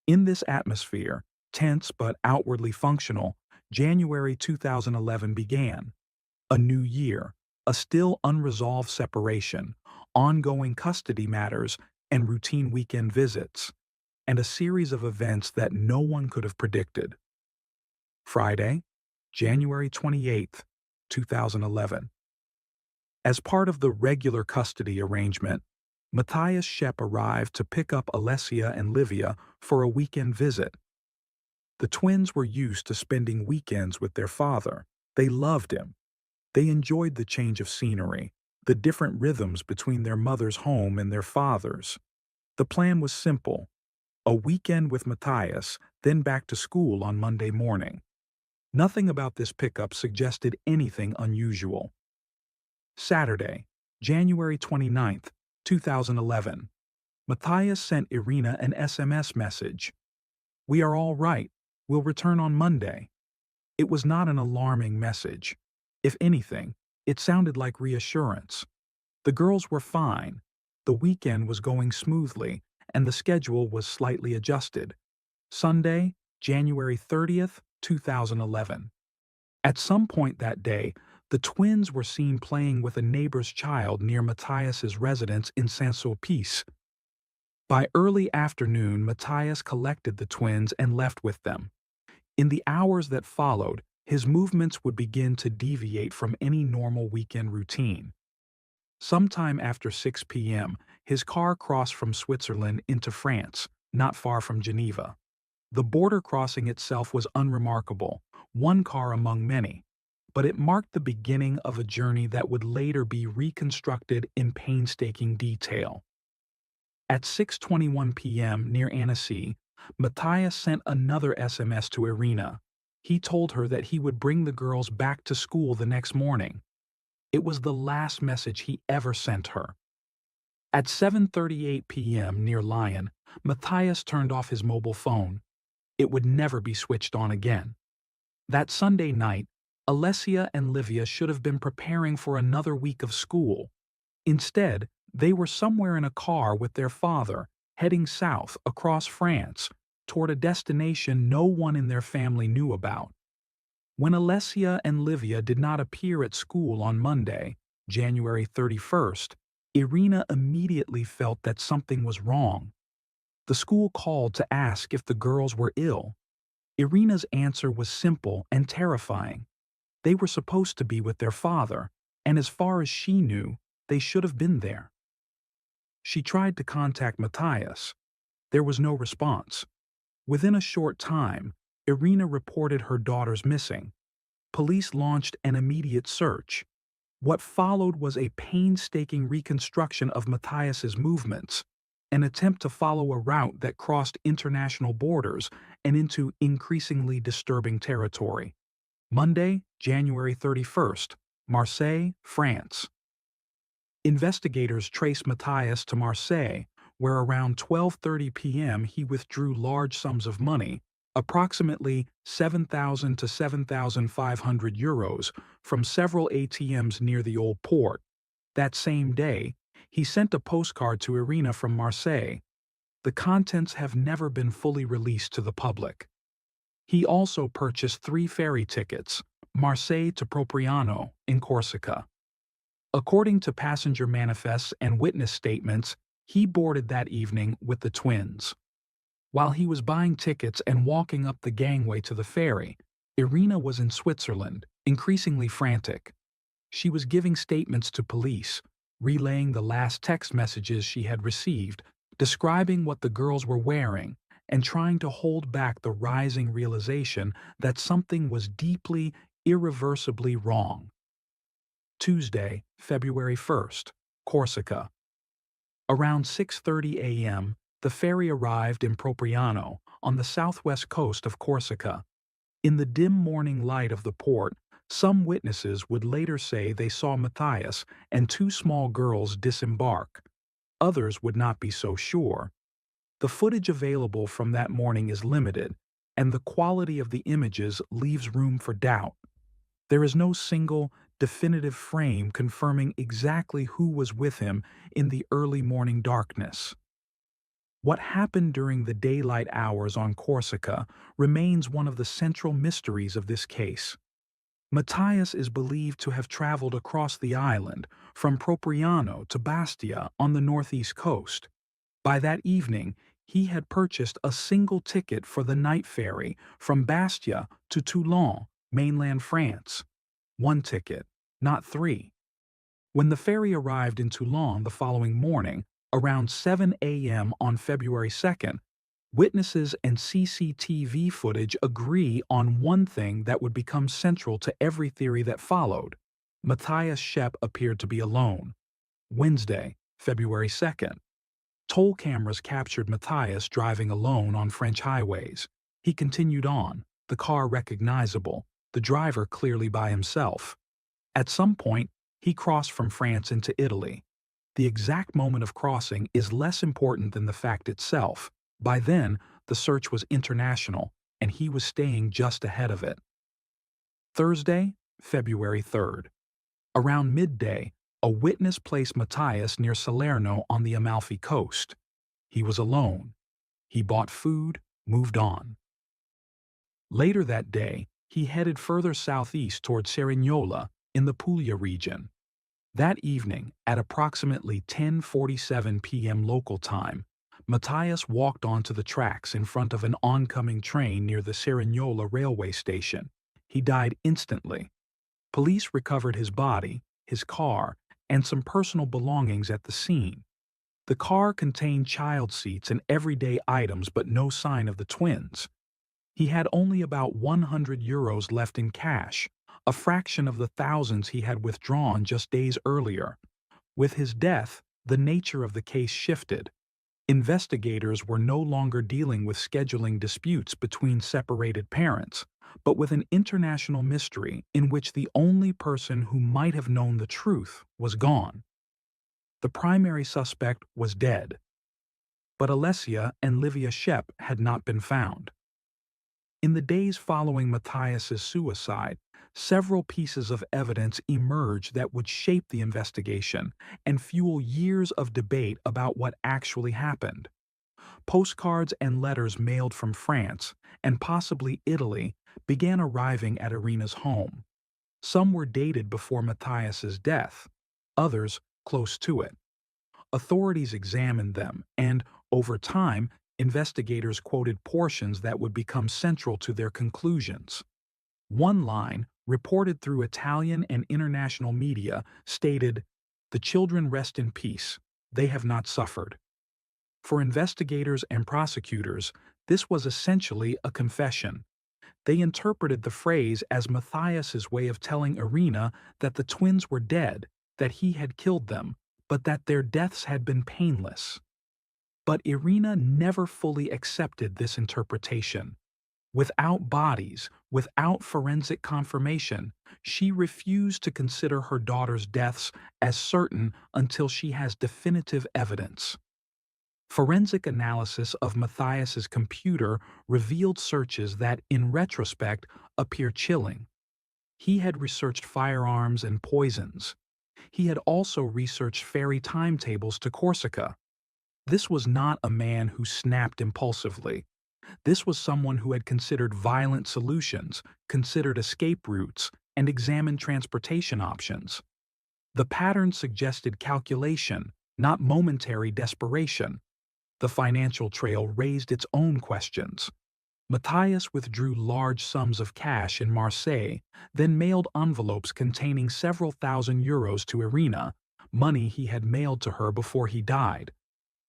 In this atmosphere, tense but outwardly functional, January 2011 began. A new year, a still unresolved separation, ongoing custody matters, and routine weekend visits, and a series of events that no one could have predicted. Friday, January 28, 2011. As part of the regular custody arrangement, Matthias Shep arrived to pick up Alessia and Livia for a weekend visit. The twins were used to spending weekends with their father. They loved him. They enjoyed the change of scenery, the different rhythms between their mother's home and their father's. The plan was simple: a weekend with Matthias, then back to school on Monday morning. Nothing about this pickup suggested anything unusual. Saturday, January 29, 2011. Matthias sent Irina an SMS message. "We are all right. We'll return on Monday." It was not an alarming message. If anything, it sounded like reassurance. The girls were fine. The weekend was going smoothly, and the schedule was slightly adjusted. Sunday, January 30th, 2011. At some point that day, the twins were seen playing with a neighbor's child near Matthias's residence in Saint-Sulpice. By early afternoon, Matthias collected the twins and left with them. In the hours that followed, his movements would begin to deviate from any normal weekend routine. Sometime after 6 p.m., his car crossed from Switzerland into France, not far from Geneva. The border crossing itself was unremarkable, one car among many, but it marked the beginning of a journey that would later be reconstructed in painstaking detail. At 6:21 p.m. near Annecy, Matthias sent another SMS to Irina. He told her that he would bring the girls back to school the next morning. It was the last message he ever sent her. At 7:38 p.m. near Lyon, Matthias turned off his mobile phone. It would never be switched on again. That Sunday night, Alessia and Livia should have been preparing for another week of school. Instead, they were somewhere in a car with their father, heading south across France, toward a destination no one in their family knew about. When Alessia and Livia did not appear at school on Monday, January 31st, Irina immediately felt that something was wrong. The school called to ask if the girls were ill. Irina's answer was simple and terrifying. They were supposed to be with their father, and as far as she knew, they should have been there. She tried to contact Matthias. There was no response. Within a short time, Irina reported her daughters missing. Police launched an immediate search. What followed was a painstaking reconstruction of Matthias's movements, an attempt to follow a route that crossed international borders and into increasingly disturbing territory. Monday, January 31st, Marseille, France. Investigators traced Matthias to Marseille, where around 12:30 p.m. he withdrew large sums of money, approximately 7,000 to 7,500 euros, from several ATMs near the Old Port. That same day, he sent a postcard to Irina from Marseille. The contents have never been fully released to the public. He also purchased 3 ferry tickets, Marseille to Propriano, in Corsica. According to passenger manifests and witness statements, he boarded that evening with the twins. While he was buying tickets and walking up the gangway to the ferry, Irina was in Switzerland, increasingly frantic. She was giving statements to police, relaying the last text messages she had received, describing what the girls were wearing, and trying to hold back the rising realization that something was deeply, irreversibly wrong. Tuesday, February 1st, Corsica. Around 6:30 a.m., the ferry arrived in Propriano, on the southwest coast of Corsica. In the dim morning light of the port, some witnesses would later say they saw Matthias and 2 small girls disembark. Others would not be so sure. The footage available from that morning is limited, and the quality of the images leaves room for doubt. There is no single, definitive frame confirming exactly who was with him in the early morning darkness. What happened during the daylight hours on Corsica remains one of the central mysteries of this case. Matthias is believed to have traveled across the island from Propriano to Bastia on the northeast coast. By that evening, he had purchased a single ticket for the night ferry from Bastia to Toulon, mainland France. 1 ticket, not 3. When the ferry arrived in Toulon the following morning, around 7 a.m. on February 2nd, witnesses and CCTV footage agree on one thing that would become central to every theory that followed. Matthias Shep appeared to be alone. Wednesday, February 2nd. Toll cameras captured Matthias driving alone on French highways. He continued on, the car recognizable, the driver clearly by himself. At some point, he crossed from France into Italy. The exact moment of crossing is less important than the fact itself. By then, the search was international, and he was staying just ahead of it. Thursday, February 3rd. Around midday, a witness placed Matthias near Salerno on the Amalfi coast. He was alone. He bought food, moved on. Later that day, he headed further southeast toward Cerignola in the Puglia region. That evening, at approximately 10:47 p.m. local time, Matthias walked onto the tracks in front of an oncoming train near the Cerignola railway station. He died instantly. Police recovered his body, his car, and some personal belongings at the scene. The car contained child seats and everyday items, but no sign of the twins. He had only about €100 left in cash, a fraction of the thousands he had withdrawn just days earlier. With his death, the nature of the case shifted. Investigators were no longer dealing with scheduling disputes between separated parents, but with an international mystery in which the only person who might have known the truth was gone. The primary suspect was dead, but Alessia and Livia Shep had not been found. In the days following Matthias's suicide, several pieces of evidence emerged that would shape the investigation and fuel years of debate about what actually happened. Postcards and letters mailed from France, and possibly Italy, began arriving at Irina's home. Some were dated before Matthias's death, others close to it. Authorities examined them, and, over time, investigators quoted portions that would become central to their conclusions. One line, reported through Italian and international media, stated, "The children rest in peace. They have not suffered." For investigators and prosecutors, this was essentially a confession. They interpreted the phrase as Matthias's way of telling Irina that the twins were dead, that he had killed them, but that their deaths had been painless. But Irina never fully accepted this interpretation. Without bodies, without forensic confirmation, she refused to consider her daughter's deaths as certain until she has definitive evidence. Forensic analysis of Matthias's computer revealed searches that, in retrospect, appear chilling. He had researched firearms and poisons. He had also researched ferry timetables to Corsica. This was not a man who snapped impulsively. This was someone who had considered violent solutions, considered escape routes, and examined transportation options. The pattern suggested calculation, not momentary desperation. The financial trail raised its own questions. Matthias withdrew large sums of cash in Marseille, then mailed envelopes containing several thousand euros to Irina, money he had mailed to her before he died.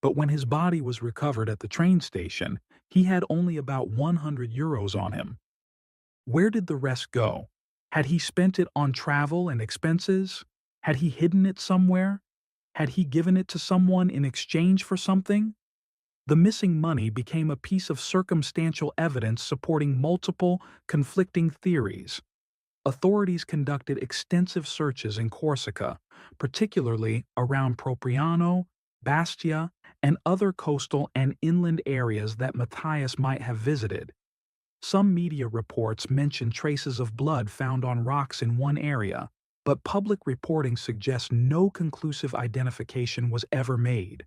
But when his body was recovered at the train station, he had only about €100 on him. Where did the rest go? Had he spent it on travel and expenses? Had he hidden it somewhere? Had he given it to someone in exchange for something? The missing money became a piece of circumstantial evidence supporting multiple, conflicting theories. Authorities conducted extensive searches in Corsica, particularly around Propriano, Bastia, and other coastal and inland areas that Matthias might have visited. Some media reports mention traces of blood found on rocks in one area, but public reporting suggests no conclusive identification was ever made.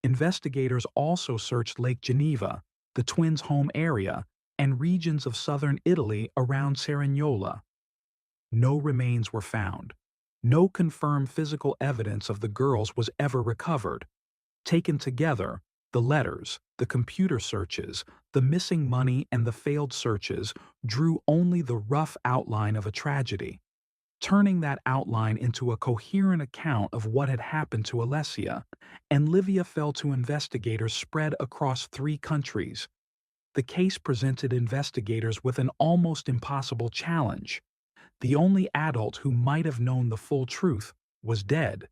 Investigators also searched Lake Geneva, the twins' home area, and regions of southern Italy around Cerignola. No remains were found. No confirmed physical evidence of the girls was ever recovered. Taken together, the letters, the computer searches, the missing money, and the failed searches drew only the rough outline of a tragedy. Turning that outline into a coherent account of what had happened to Alessia, and Livia fell to investigators spread across 3 countries. The case presented investigators with an almost impossible challenge. The only adult who might have known the full truth was dead.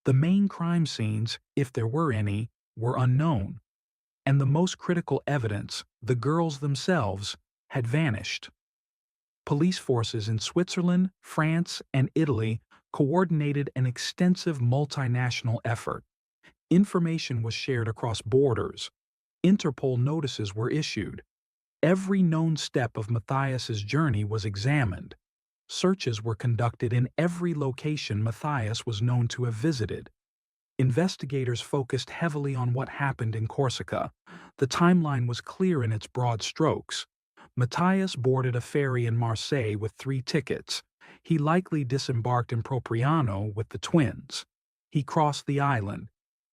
The main crime scenes, if there were any, were unknown, and the most critical evidence, the girls themselves, had vanished. Police forces in Switzerland, France, and Italy coordinated an extensive multinational effort. Information was shared across borders. Interpol notices were issued. Every known step of Matthias's journey was examined. Searches were conducted in every location Matthias was known to have visited. Investigators focused heavily on what happened in Corsica. The timeline was clear in its broad strokes. Matthias boarded a ferry in Marseille with 3 tickets. He likely disembarked in Propriano with the twins. He crossed the island.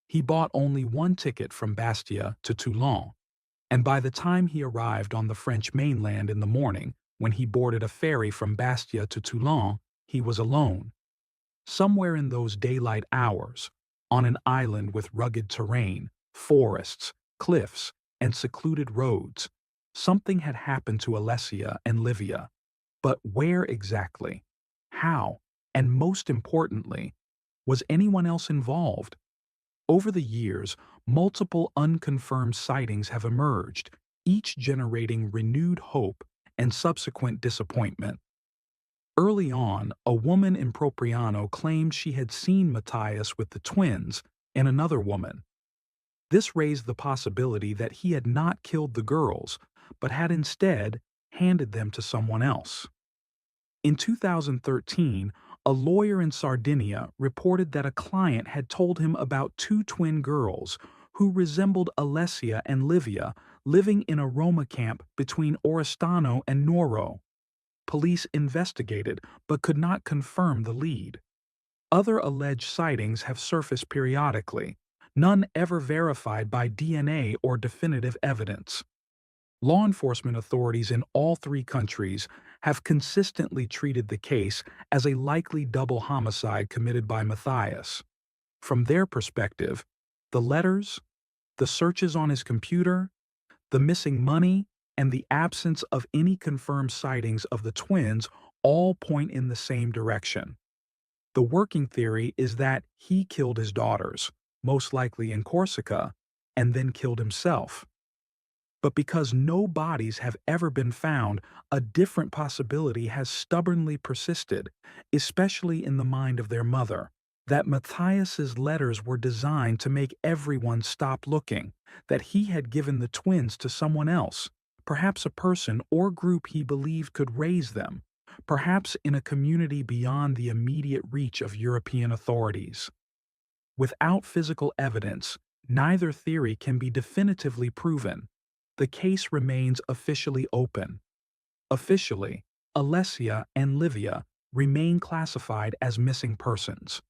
He bought only 1 ticket from Bastia to Toulon. And by the time he arrived on the French mainland in the morning, when he boarded a ferry from Bastia to Toulon, he was alone. Somewhere in those daylight hours, on an island with rugged terrain, forests, cliffs, and secluded roads, something had happened to Alessia and Livia. But where exactly? How? And most importantly, was anyone else involved? Over the years, multiple unconfirmed sightings have emerged, each generating renewed hope and subsequent disappointment. Early on, a woman in Propriano claimed she had seen Matthias with the twins and another woman. This raised the possibility that he had not killed the girls, but had instead handed them to someone else. In 2013, a lawyer in Sardinia reported that a client had told him about 2 twin girls who resembled Alessia and Livia living in a Roma camp between Oristano and Nuoro. Police investigated but could not confirm the lead. Other alleged sightings have surfaced periodically, none ever verified by DNA or definitive evidence. Law enforcement authorities in all 3 countries have consistently treated the case as a likely double homicide committed by Matthias. From their perspective, the letters, the searches on his computer, the missing money, and the absence of any confirmed sightings of the twins all point in the same direction. The working theory is that he killed his daughters, most likely in Corsica, and then killed himself. But because no bodies have ever been found, a different possibility has stubbornly persisted, especially in the mind of their mother, that Matthias's letters were designed to make everyone stop looking, that he had given the twins to someone else, perhaps a person or group he believed could raise them, perhaps in a community beyond the immediate reach of European authorities. Without physical evidence, neither theory can be definitively proven. The case remains officially open. Officially, Alessia and Livia remain classified as missing persons.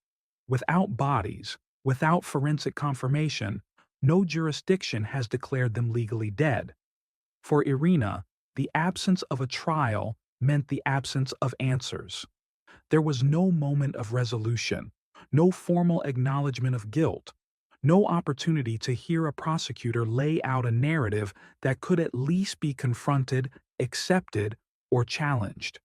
Without bodies, without forensic confirmation, no jurisdiction has declared them legally dead. For Irina, the absence of a trial meant the absence of answers. There was no moment of resolution, no formal acknowledgement of guilt, no opportunity to hear a prosecutor lay out a narrative that could at least be confronted, accepted, or challenged.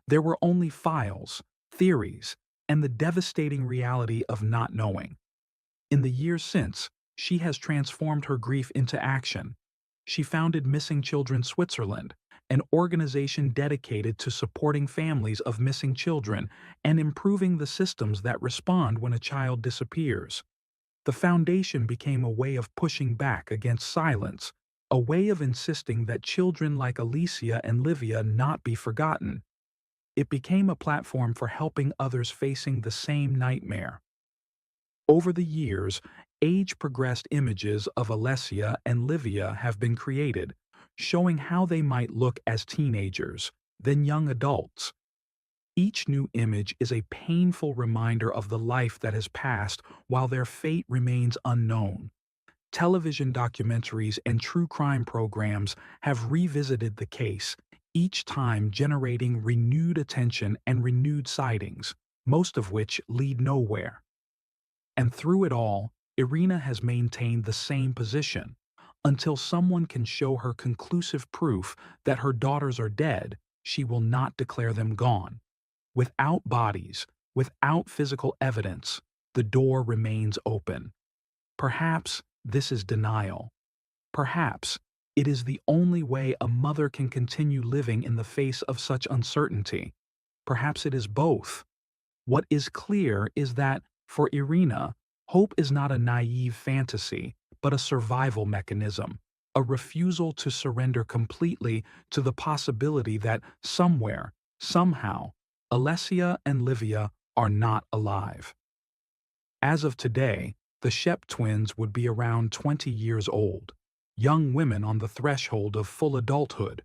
There were only files, theories, and the devastating reality of not knowing. In the years since, she has transformed her grief into action. She founded Missing Children Switzerland, an organization dedicated to supporting families of missing children and improving the systems that respond when a child disappears. The foundation became a way of pushing back against silence, a way of insisting that children like Alicia and Livia not be forgotten. It became a platform for helping others facing the same nightmare. Over the years, age-progressed images of Alessia and Livia have been created, showing how they might look as teenagers, then young adults. Each new image is a painful reminder of the life that has passed while their fate remains unknown. Television documentaries and true crime programs have revisited the case, each time generating renewed attention and renewed sightings, most of which lead nowhere. And through it all, Irina has maintained the same position. Until someone can show her conclusive proof that her daughters are dead, she will not declare them gone. Without bodies, without physical evidence, the door remains open. Perhaps this is denial. Perhaps it is the only way a mother can continue living in the face of such uncertainty. Perhaps it is both. What is clear is that, for Irina, hope is not a naive fantasy, but a survival mechanism, a refusal to surrender completely to the possibility that somewhere, somehow, Alessia and Livia are not alive. As of today, The Shep twins would be around 20 years old, young women on the threshold of full adulthood.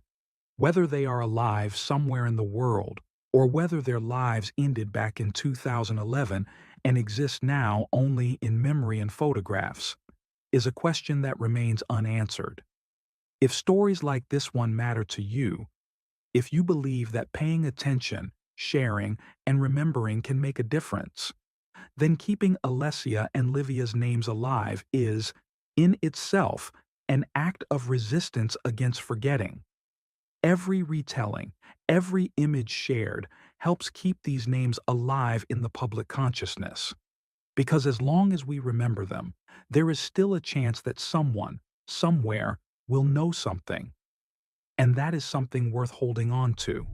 Whether they are alive somewhere in the world or whether their lives ended back in 2011 and exist now only in memory and photographs, is a question that remains unanswered. If stories like this one matter to you, if you believe that paying attention, sharing, and remembering can make a difference, then keeping Alessia and Livia's names alive is, in itself, an act of resistance against forgetting. Every retelling, every image shared helps keep these names alive in the public consciousness. Because as long as we remember them, there is still a chance that someone, somewhere, will know something. And that is something worth holding on to.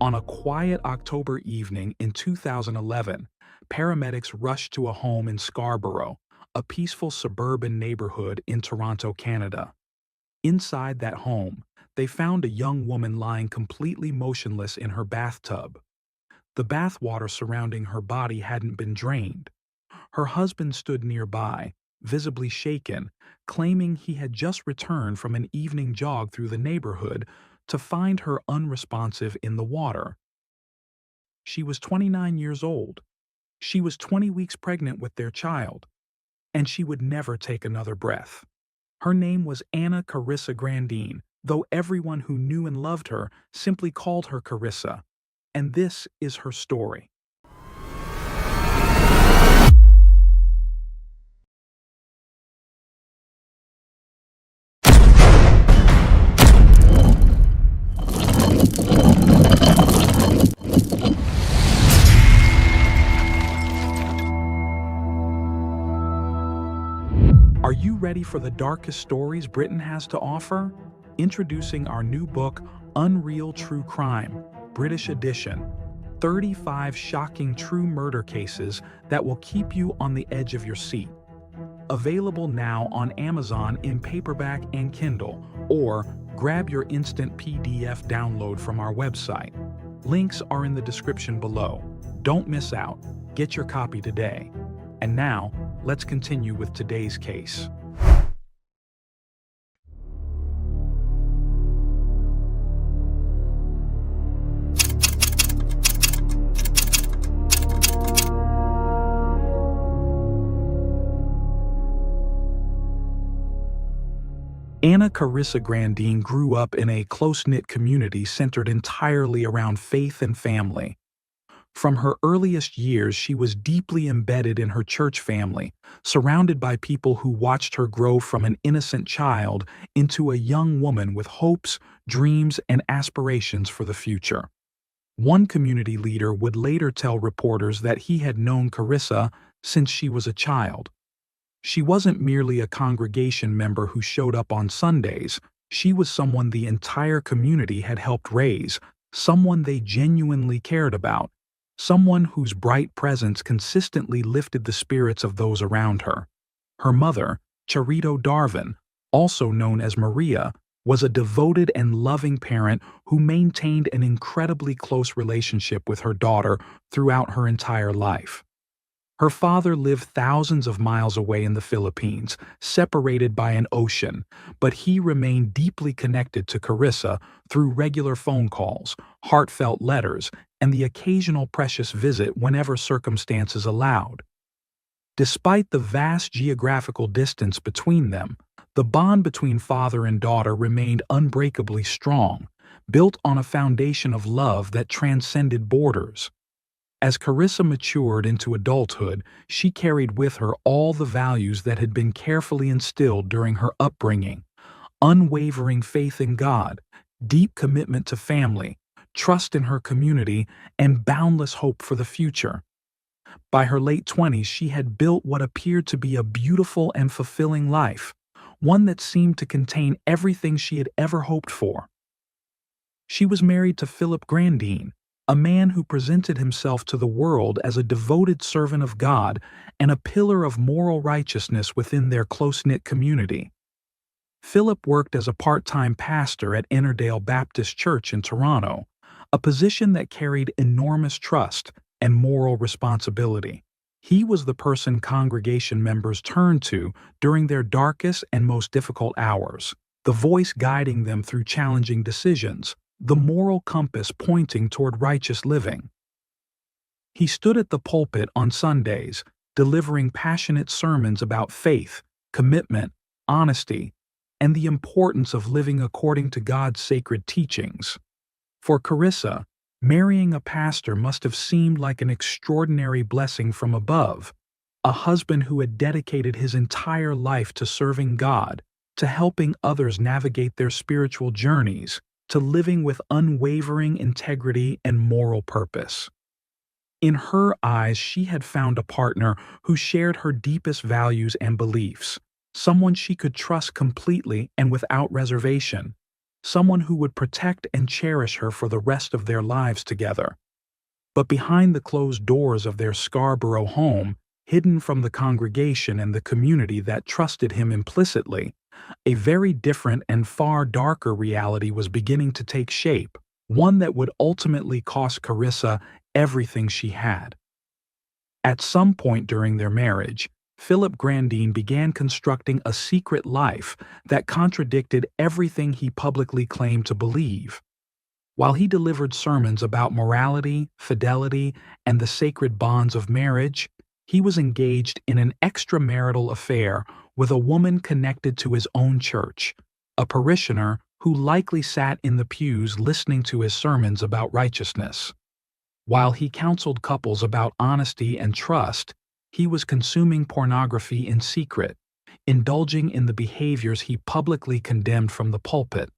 On a quiet October evening in 2011, paramedics rushed to a home in Scarborough, a peaceful suburban neighborhood in Toronto, Canada. Inside that home, they found a young woman lying completely motionless in her bathtub. The bathwater surrounding her body hadn't been drained. Her husband stood nearby, visibly shaken, claiming he had just returned from an evening jog through the neighborhood to find her unresponsive in the water. She was 29 years old. She was 20 weeks pregnant with their child, and she would never take another breath. Her name was Anna Carissa Grandine, though everyone who knew and loved her simply called her Carissa. And this is her story. Are you ready for the darkest stories Britain has to offer? Introducing our new book, Unreal True Crime, British edition. 35 shocking true murder cases that will keep you on the edge of your seat. Available now on Amazon in paperback and Kindle, or grab your instant PDF download from our website. Links are in the description below. Don't miss out. Get your copy today. And now, let's continue with today's case. Anna Carissa Grandine grew up in a close-knit community centered entirely around faith and family. From her earliest years, she was deeply embedded in her church family, surrounded by people who watched her grow from an innocent child into a young woman with hopes, dreams, and aspirations for the future. One community leader would later tell reporters that he had known Carissa since she was a child. She wasn't merely a congregation member who showed up on Sundays. She was someone the entire community had helped raise, someone they genuinely cared about, someone whose bright presence consistently lifted the spirits of those around her. Her mother, Charito Darvin, also known as Maria, was a devoted and loving parent who maintained an incredibly close relationship with her daughter throughout her entire life. Her father lived thousands of miles away in the Philippines, separated by an ocean, but he remained deeply connected to Carissa through regular phone calls, heartfelt letters, and the occasional precious visit whenever circumstances allowed. Despite the vast geographical distance between them, the bond between father and daughter remained unbreakably strong, built on a foundation of love that transcended borders. As Carissa matured into adulthood, she carried with her all the values that had been carefully instilled during her upbringing: unwavering faith in God, deep commitment to family, trust in her community, and boundless hope for the future. By her late 20s, she had built what appeared to be a beautiful and fulfilling life, one that seemed to contain everything she had ever hoped for. She was married to Philip Grandine, a man who presented himself to the world as a devoted servant of God and a pillar of moral righteousness within their close-knit community. Philip worked as a part-time pastor at Innerdale Baptist Church in Toronto, a position that carried enormous trust and moral responsibility. He was the person congregation members turned to during their darkest and most difficult hours, the voice guiding them through challenging decisions, the moral compass pointing toward righteous living. He stood at the pulpit on Sundays, delivering passionate sermons about faith, commitment, honesty, and the importance of living according to God's sacred teachings. For Carissa, marrying a pastor must have seemed like an extraordinary blessing from above, a husband who had dedicated his entire life to serving God, to helping others navigate their spiritual journeys, to living with unwavering integrity and moral purpose. In her eyes, she had found a partner who shared her deepest values and beliefs, someone she could trust completely and without reservation, someone who would protect and cherish her for the rest of their lives together. But behind the closed doors of their Scarborough home, hidden from the congregation and the community that trusted him implicitly, a very different and far darker reality was beginning to take shape, one that would ultimately cost Carissa everything she had. At some point during their marriage, Philip Grandine began constructing a secret life that contradicted everything he publicly claimed to believe. While he delivered sermons about morality, fidelity, and the sacred bonds of marriage, he was engaged in an extramarital affair with a woman connected to his own church, a parishioner who likely sat in the pews listening to his sermons about righteousness. While he counseled couples about honesty and trust, he was consuming pornography in secret, indulging in the behaviors he publicly condemned from the pulpit.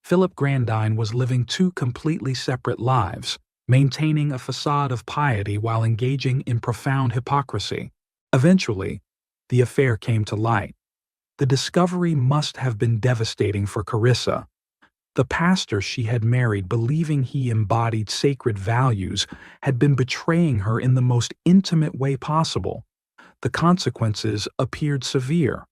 Philip Grandine was living two completely separate lives, maintaining a facade of piety while engaging in profound hypocrisy. Eventually, the affair came to light. The discovery must have been devastating for Carissa. The pastor she had married, believing he embodied sacred values, had been betraying her in the most intimate way possible. The consequences appeared severe.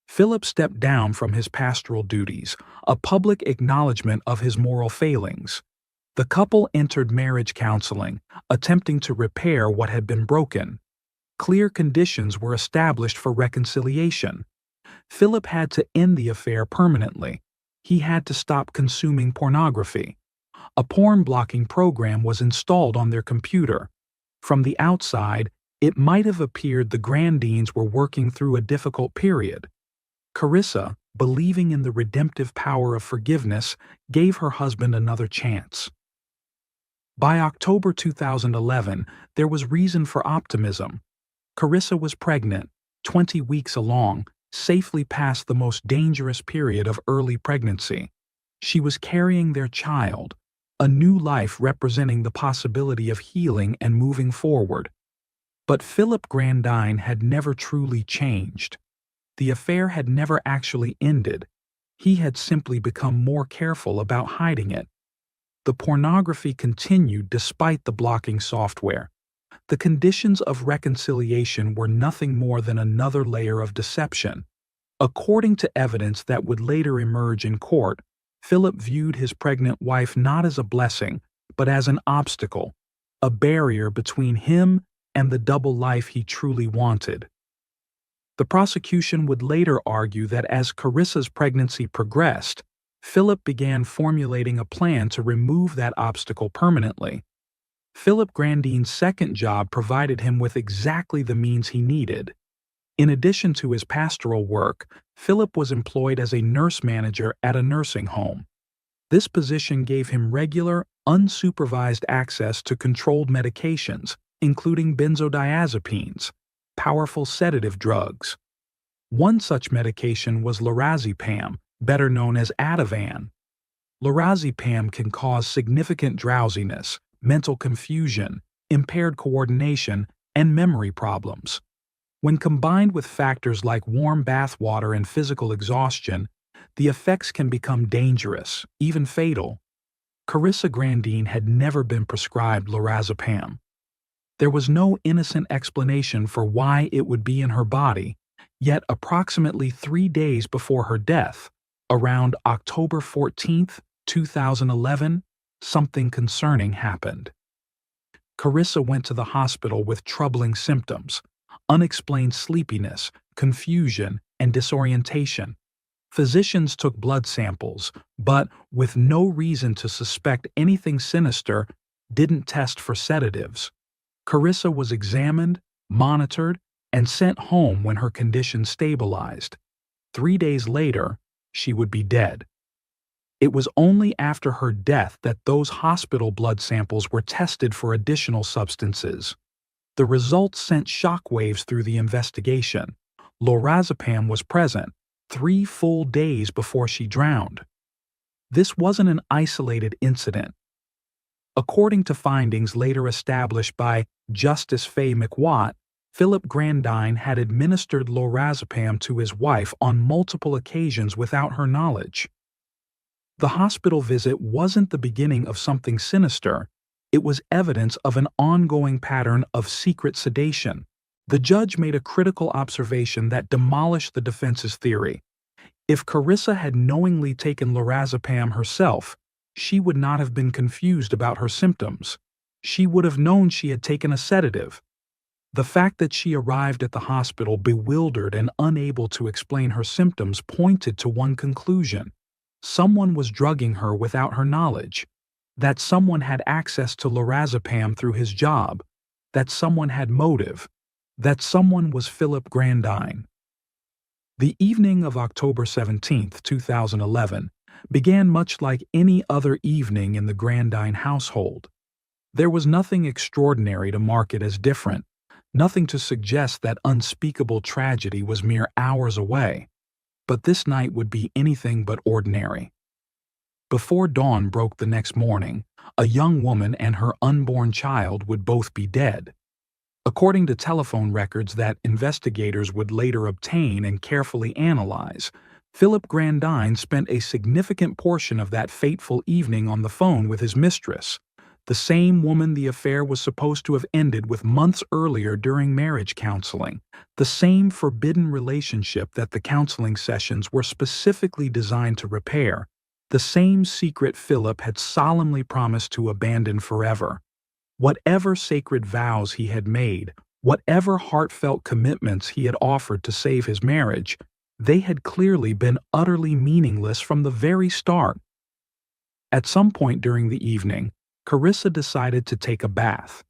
Philip stepped down from his pastoral duties, a public acknowledgement of his moral failings. The couple entered marriage counseling, attempting to repair what had been broken. Clear conditions were established for reconciliation. Philip had to end the affair permanently. He had to stop consuming pornography. A porn-blocking program was installed on their computer. From the outside, it might have appeared the Grandines were working through a difficult period. Carissa, believing in the redemptive power of forgiveness, gave her husband another chance. By October 2011, there was reason for optimism. Carissa was pregnant, 20 weeks along, safely past the most dangerous period of early pregnancy. She was carrying their child, a new life representing the possibility of healing and moving forward. But Philip Grandine had never truly changed. The affair had never actually ended. He had simply become more careful about hiding it. The pornography continued despite the blocking software. The conditions of reconciliation were nothing more than another layer of deception. According to evidence that would later emerge in court, Philip viewed his pregnant wife not as a blessing, but as an obstacle, a barrier between him and the double life he truly wanted. The prosecution would later argue that as Carissa's pregnancy progressed, Philip began formulating a plan to remove that obstacle permanently. Philip Grandine's second job provided him with exactly the means he needed. In addition to his pastoral work, Philip was employed as a nurse manager at a nursing home. This position gave him regular, unsupervised access to controlled medications, including benzodiazepines, powerful sedative drugs. One such medication was lorazepam, better known as Ativan. Lorazepam can cause significant drowsiness, mental confusion, impaired coordination, and memory problems. When combined with factors like warm bath water and physical exhaustion, the effects can become dangerous, even fatal. Carissa Grandine had never been prescribed lorazepam. There was no innocent explanation for why it would be in her body, yet approximately 3 days before her death, around October 14, 2011, something concerning happened. Carissa went to the hospital with troubling symptoms, unexplained sleepiness, confusion, and disorientation. Physicians took blood samples, but, with no reason to suspect anything sinister, didn't test for sedatives. Carissa was examined, monitored, and sent home when her condition stabilized. 3 days later, she would be dead. It was only after her death that those hospital blood samples were tested for additional substances. The results sent shockwaves through the investigation. Lorazepam was present 3 full days before she drowned. This wasn't an isolated incident. According to findings later established by Justice Faye McWatt, Philip Grandine had administered lorazepam to his wife on multiple occasions without her knowledge. The hospital visit wasn't the beginning of something sinister. It was evidence of an ongoing pattern of secret sedation. The judge made a critical observation that demolished the defense's theory. If Carissa had knowingly taken lorazepam herself, she would not have been confused about her symptoms. She would have known she had taken a sedative. The fact that she arrived at the hospital bewildered and unable to explain her symptoms pointed to one conclusion. Someone was drugging her without her knowledge. That someone had access to lorazepam through his job. That someone had motive. That someone was Philip Grandine. The evening of October 17, 2011, began much like any other evening in the Grandine household. There was nothing extraordinary to mark it as different, nothing to suggest that unspeakable tragedy was mere hours away. But this night would be anything but ordinary. Before dawn broke the next morning, a young woman and her unborn child would both be dead. According to telephone records that investigators would later obtain and carefully analyze, Philip Grandine spent a significant portion of that fateful evening on the phone with his mistress, the same woman the affair was supposed to have ended with months earlier during marriage counseling, the same forbidden relationship that the counseling sessions were specifically designed to repair, the same secret Philip had solemnly promised to abandon forever. Whatever sacred vows he had made, whatever heartfelt commitments he had offered to save his marriage, they had clearly been utterly meaningless from the very start. At some point during the evening, Carissa decided to take a bath.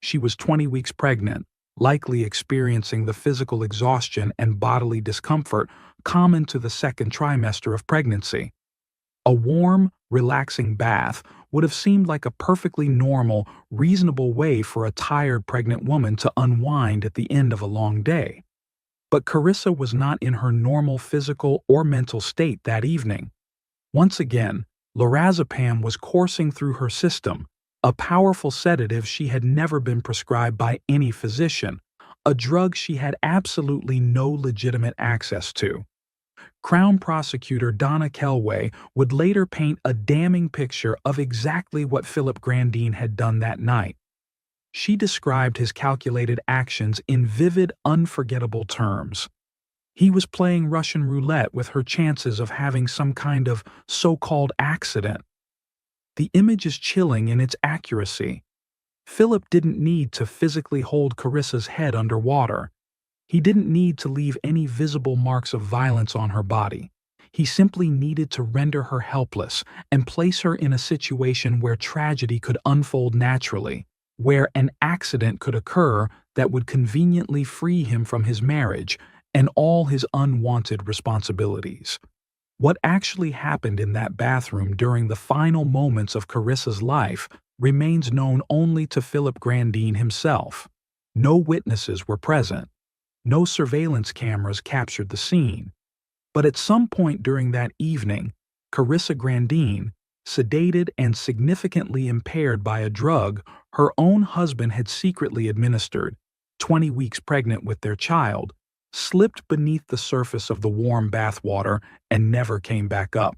She was 20 weeks pregnant, likely experiencing the physical exhaustion and bodily discomfort common to the second trimester of pregnancy. A warm, relaxing bath would have seemed like a perfectly normal, reasonable way for a tired pregnant woman to unwind at the end of a long day. But Carissa was not in her normal physical or mental state that evening. Once again, lorazepam was coursing through her system, a powerful sedative she had never been prescribed by any physician, a drug she had absolutely no legitimate access to. Crown Prosecutor Donna Kelway would later paint a damning picture of exactly what Philip Grandine had done that night. She described his calculated actions in vivid, unforgettable terms. He was playing Russian roulette with her chances of having some kind of so-called accident. The image is chilling in its accuracy. Philip didn't need to physically hold Carissa's head underwater. He didn't need to leave any visible marks of violence on her body. He simply needed to render her helpless and place her in a situation where tragedy could unfold naturally, where an accident could occur that would conveniently free him from his marriage and all his unwanted responsibilities. What actually happened in that bathroom during the final moments of Carissa's life remains known only to Philip Grandine himself. No witnesses were present. No surveillance cameras captured the scene. But at some point during that evening, Carissa Grandine, Sedated and significantly impaired by a drug her own husband had secretly administered, 20 weeks pregnant with their child, slipped beneath the surface of the warm bathwater and never came back up.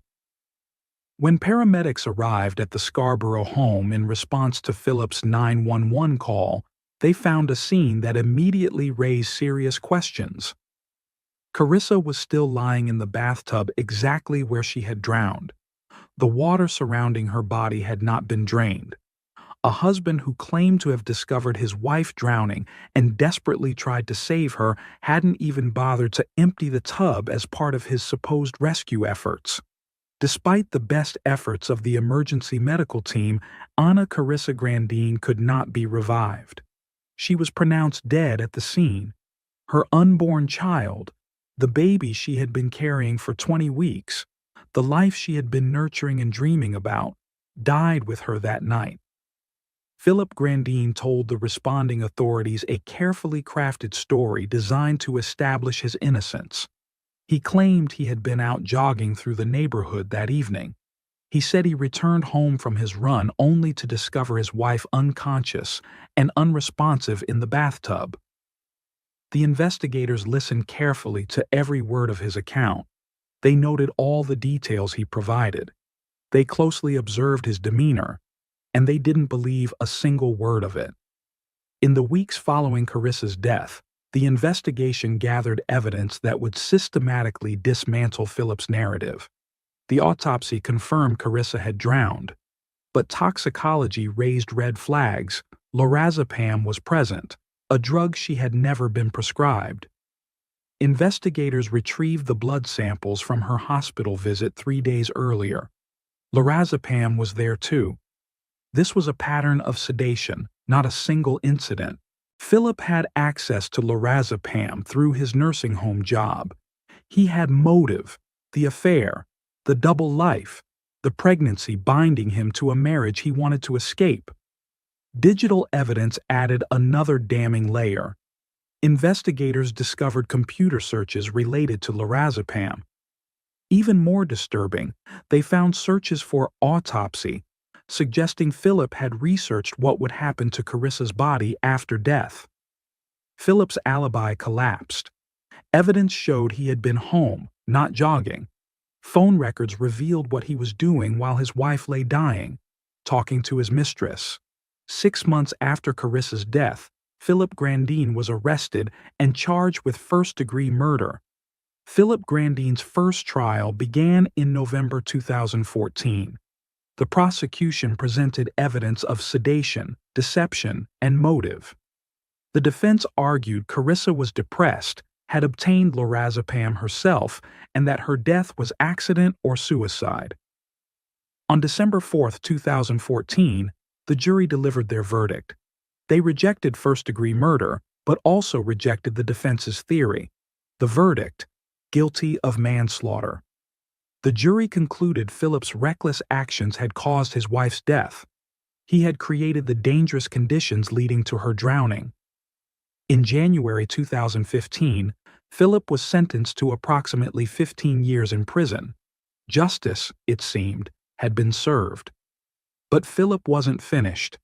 When paramedics arrived at the Scarborough home in response to Philip's 911 call, they found a scene that immediately raised serious questions. Carissa was still lying in the bathtub exactly where she had drowned. The water surrounding her body had not been drained. A husband who claimed to have discovered his wife drowning and desperately tried to save her hadn't even bothered to empty the tub as part of his supposed rescue efforts. Despite the best efforts of the emergency medical team, Anna Carissa Grandin could not be revived. She was pronounced dead at the scene. Her unborn child, the baby she had been carrying for 20 weeks, the life she had been nurturing and dreaming about, died with her that night. Philip Grandin told the responding authorities a carefully crafted story designed to establish his innocence. He claimed he had been out jogging through the neighborhood that evening. He said he returned home from his run only to discover his wife unconscious and unresponsive in the bathtub. The investigators listened carefully to every word of his account. They noted all the details he provided. They closely observed his demeanor, and they didn't believe a single word of it. In the weeks following Carissa's death, the investigation gathered evidence that would systematically dismantle Philip's narrative. The autopsy confirmed Carissa had drowned, but toxicology raised red flags. Lorazepam was present, a drug she had never been prescribed. Investigators retrieved the blood samples from her hospital visit 3 days earlier. Lorazepam was there too. This was a pattern of sedation, not a single incident. Philip had access to lorazepam through his nursing home job. He had motive, the affair, the double life, the pregnancy binding him to a marriage he wanted to escape. Digital evidence added another damning layer. Investigators discovered computer searches related to lorazepam. Even more disturbing, they found searches for autopsy, suggesting Philip had researched what would happen to Carissa's body after death. Philip's alibi collapsed. Evidence showed he had been home, not jogging. Phone records revealed what he was doing while his wife lay dying, talking to his mistress. 6 months after Carissa's death, Philip Grandin was arrested and charged with first-degree murder. Philip Grandin's first trial began in November 2014. The prosecution presented evidence of sedation, deception, and motive. The defense argued Carissa was depressed, had obtained lorazepam herself, and that her death was accident or suicide. On December 4, 2014, the jury delivered their verdict. They rejected first-degree murder, but also rejected the defense's theory. The verdict: guilty of manslaughter. The jury concluded Philip's reckless actions had caused his wife's death. He had created the dangerous conditions leading to her drowning. In January 2015, Philip was sentenced to approximately 15 years in prison. Justice, it seemed, had been served. But Philip wasn't finished.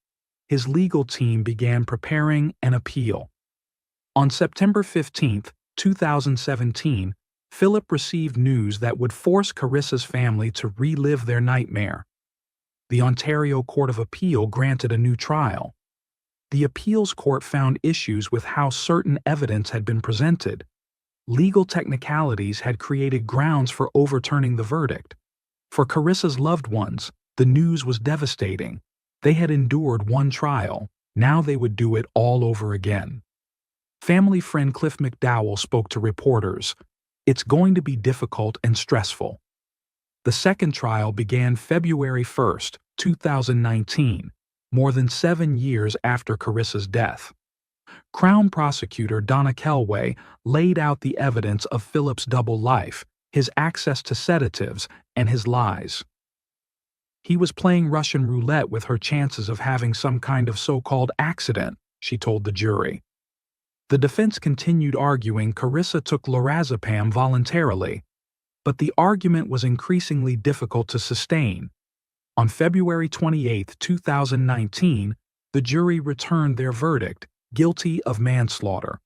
His legal team began preparing an appeal. On September 15, 2017, Philip received news that would force Carissa's family to relive their nightmare. The Ontario Court of Appeal granted a new trial. The appeals court found issues with how certain evidence had been presented. Legal technicalities had created grounds for overturning the verdict. For Carissa's loved ones, the news was devastating. They had endured one trial. Now they would do it all over again. Family friend Cliff McDowell spoke to reporters. It's going to be difficult and stressful. The second trial began February 1, 2019, more than 7 years after Carissa's death. Crown prosecutor Donna Kelway laid out the evidence of Philip's double life, his access to sedatives, and his lies. He was playing Russian roulette with her chances of having some kind of so-called accident, she told the jury. The defense continued arguing Carissa took lorazepam voluntarily, but the argument was increasingly difficult to sustain. On February 28, 2019, the jury returned their verdict, guilty of manslaughter.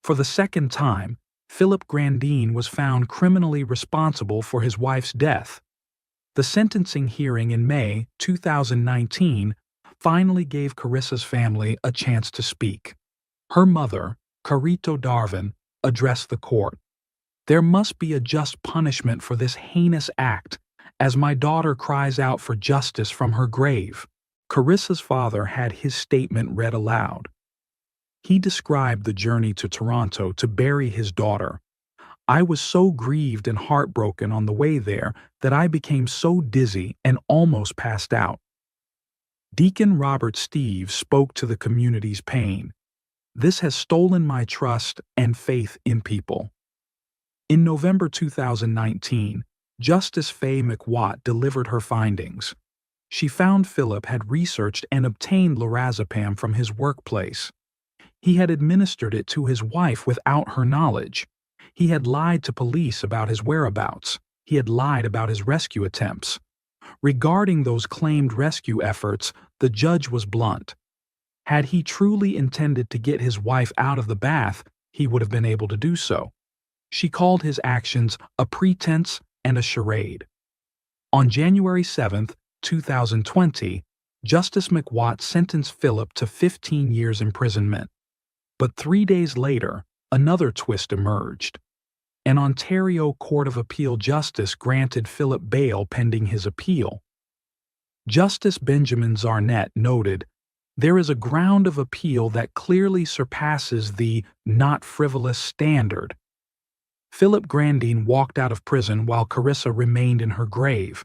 For the second time, Philip Grandin was found criminally responsible for his wife's death. The sentencing hearing in May 2019 finally gave Carissa's family a chance to speak. Her mother, Carito Darvin, addressed the court. "There must be a just punishment for this heinous act, as my daughter cries out for justice from her grave." Carissa's father had his statement read aloud. He described the journey to Toronto to bury his daughter. "I was so grieved and heartbroken on the way there that I became so dizzy and almost passed out." Deacon Robert Steves spoke to the community's pain. "This has stolen my trust and faith in people." In November 2019, Justice Faye McWatt delivered her findings. She found Philip had researched and obtained lorazepam from his workplace. He had administered it to his wife without her knowledge. He had lied to police about his whereabouts. He had lied about his rescue attempts. Regarding those claimed rescue efforts, the judge was blunt. Had he truly intended to get his wife out of the bath, he would have been able to do so. She called his actions a pretense and a charade. On January 7, 2020, Justice McWatt sentenced Philip to 15 years imprisonment. But 3 days later, another twist emerged. An Ontario Court of Appeal justice granted Philip bail pending his appeal. Justice Benjamin Zarnett noted, "There is a ground of appeal that clearly surpasses the not frivolous standard." Philip Grandin walked out of prison while Carissa remained in her grave.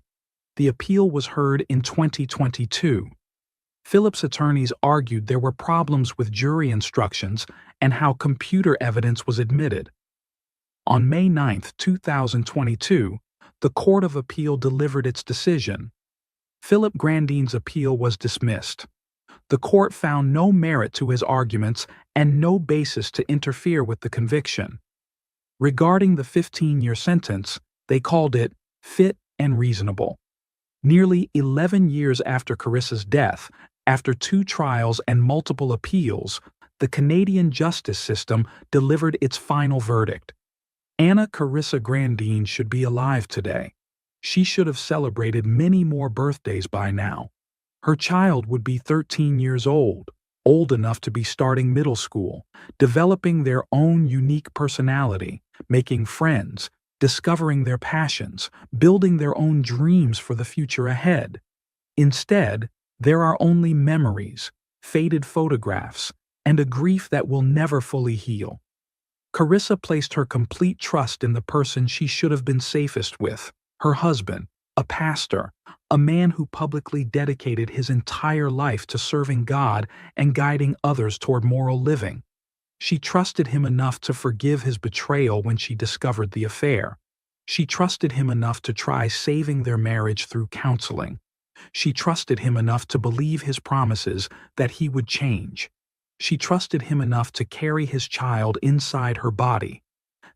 The appeal was heard in 2022. Philip's attorneys argued there were problems with jury instructions and how computer evidence was admitted. On May 9, 2022, the Court of Appeal delivered its decision. Philip Grandin's appeal was dismissed. The court found no merit to his arguments and no basis to interfere with the conviction. Regarding the 15-year sentence, they called it fit and reasonable. Nearly 11 years after Carissa's death, after 2 trials and multiple appeals, the Canadian justice system delivered its final verdict. Anna Carissa Grandin should be alive today. She should have celebrated many more birthdays by now. Her child would be 13 years old enough to be starting middle school, developing their own unique personality, making friends, discovering their passions, building their own dreams for the future ahead. Instead, there are only memories, faded photographs, and a grief that will never fully heal. Carissa placed her complete trust in the person she should have been safest with, her husband, a pastor, a man who publicly dedicated his entire life to serving God and guiding others toward moral living. She trusted him enough to forgive his betrayal when she discovered the affair. She trusted him enough to try saving their marriage through counseling. She trusted him enough to believe his promises that he would change. She trusted him enough to carry his child inside her body.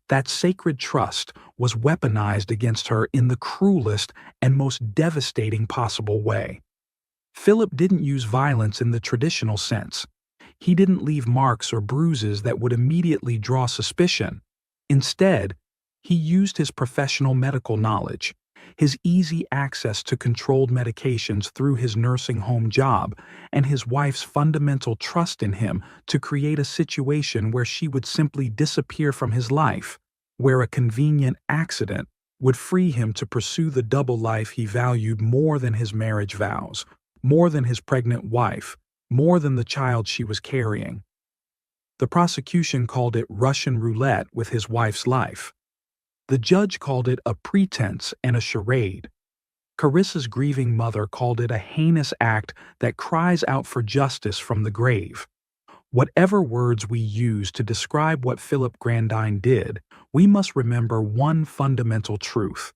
That sacred trust was weaponized against her in the cruelest and most devastating possible way. Philip didn't use violence in the traditional sense. He didn't leave marks or bruises that would immediately draw suspicion. Instead, he used his professional medical knowledge, his easy access to controlled medications through his nursing home job, and his wife's fundamental trust in him to create a situation where she would simply disappear from his life, where a convenient accident would free him to pursue the double life he valued more than his marriage vows, more than his pregnant wife, more than the child she was carrying. The prosecution called it Russian roulette with his wife's life. The judge called it a pretense and a charade. Carissa's grieving mother called it a heinous act that cries out for justice from the grave. Whatever words we use to describe what Philip Grandin did, we must remember one fundamental truth.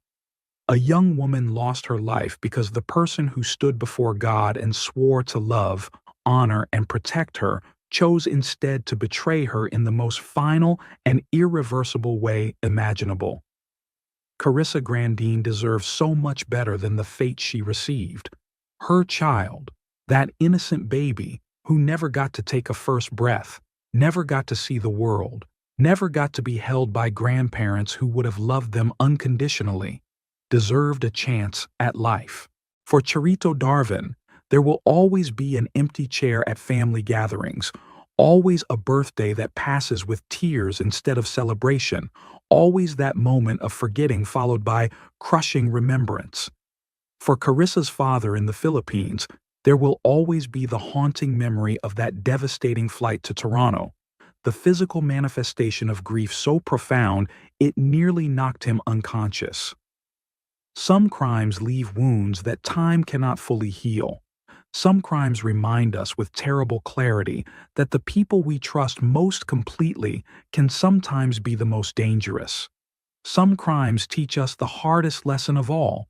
A young woman lost her life because the person who stood before God and swore to love, honor, and protect her chose instead to betray her in the most final and irreversible way imaginable. Carissa Grandine deserves so much better than the fate she received. Her child, that innocent baby who never got to take a first breath, never got to see the world, never got to be held by grandparents who would have loved them unconditionally, deserved a chance at life. For Charito Darvin, there will always be an empty chair at family gatherings, always a birthday that passes with tears instead of celebration, always that moment of forgetting followed by crushing remembrance. For Carissa's father in the Philippines, there will always be the haunting memory of that devastating flight to Toronto, the physical manifestation of grief so profound it nearly knocked him unconscious. Some crimes leave wounds that time cannot fully heal. Some crimes remind us with terrible clarity that the people we trust most completely can sometimes be the most dangerous. Some crimes teach us the hardest lesson of all,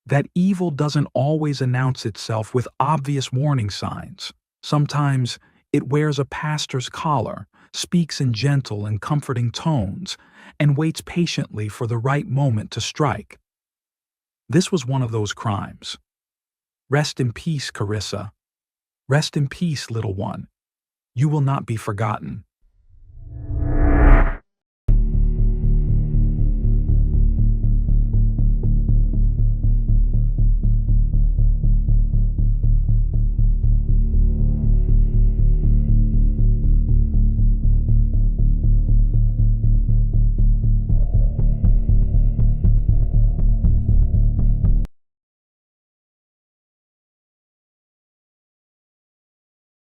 that evil doesn't always announce itself with obvious warning signs. Sometimes it wears a pastor's collar, speaks in gentle and comforting tones, and waits patiently for the right moment to strike. This was one of those crimes. Rest in peace, Carissa. Rest in peace, little one. You will not be forgotten.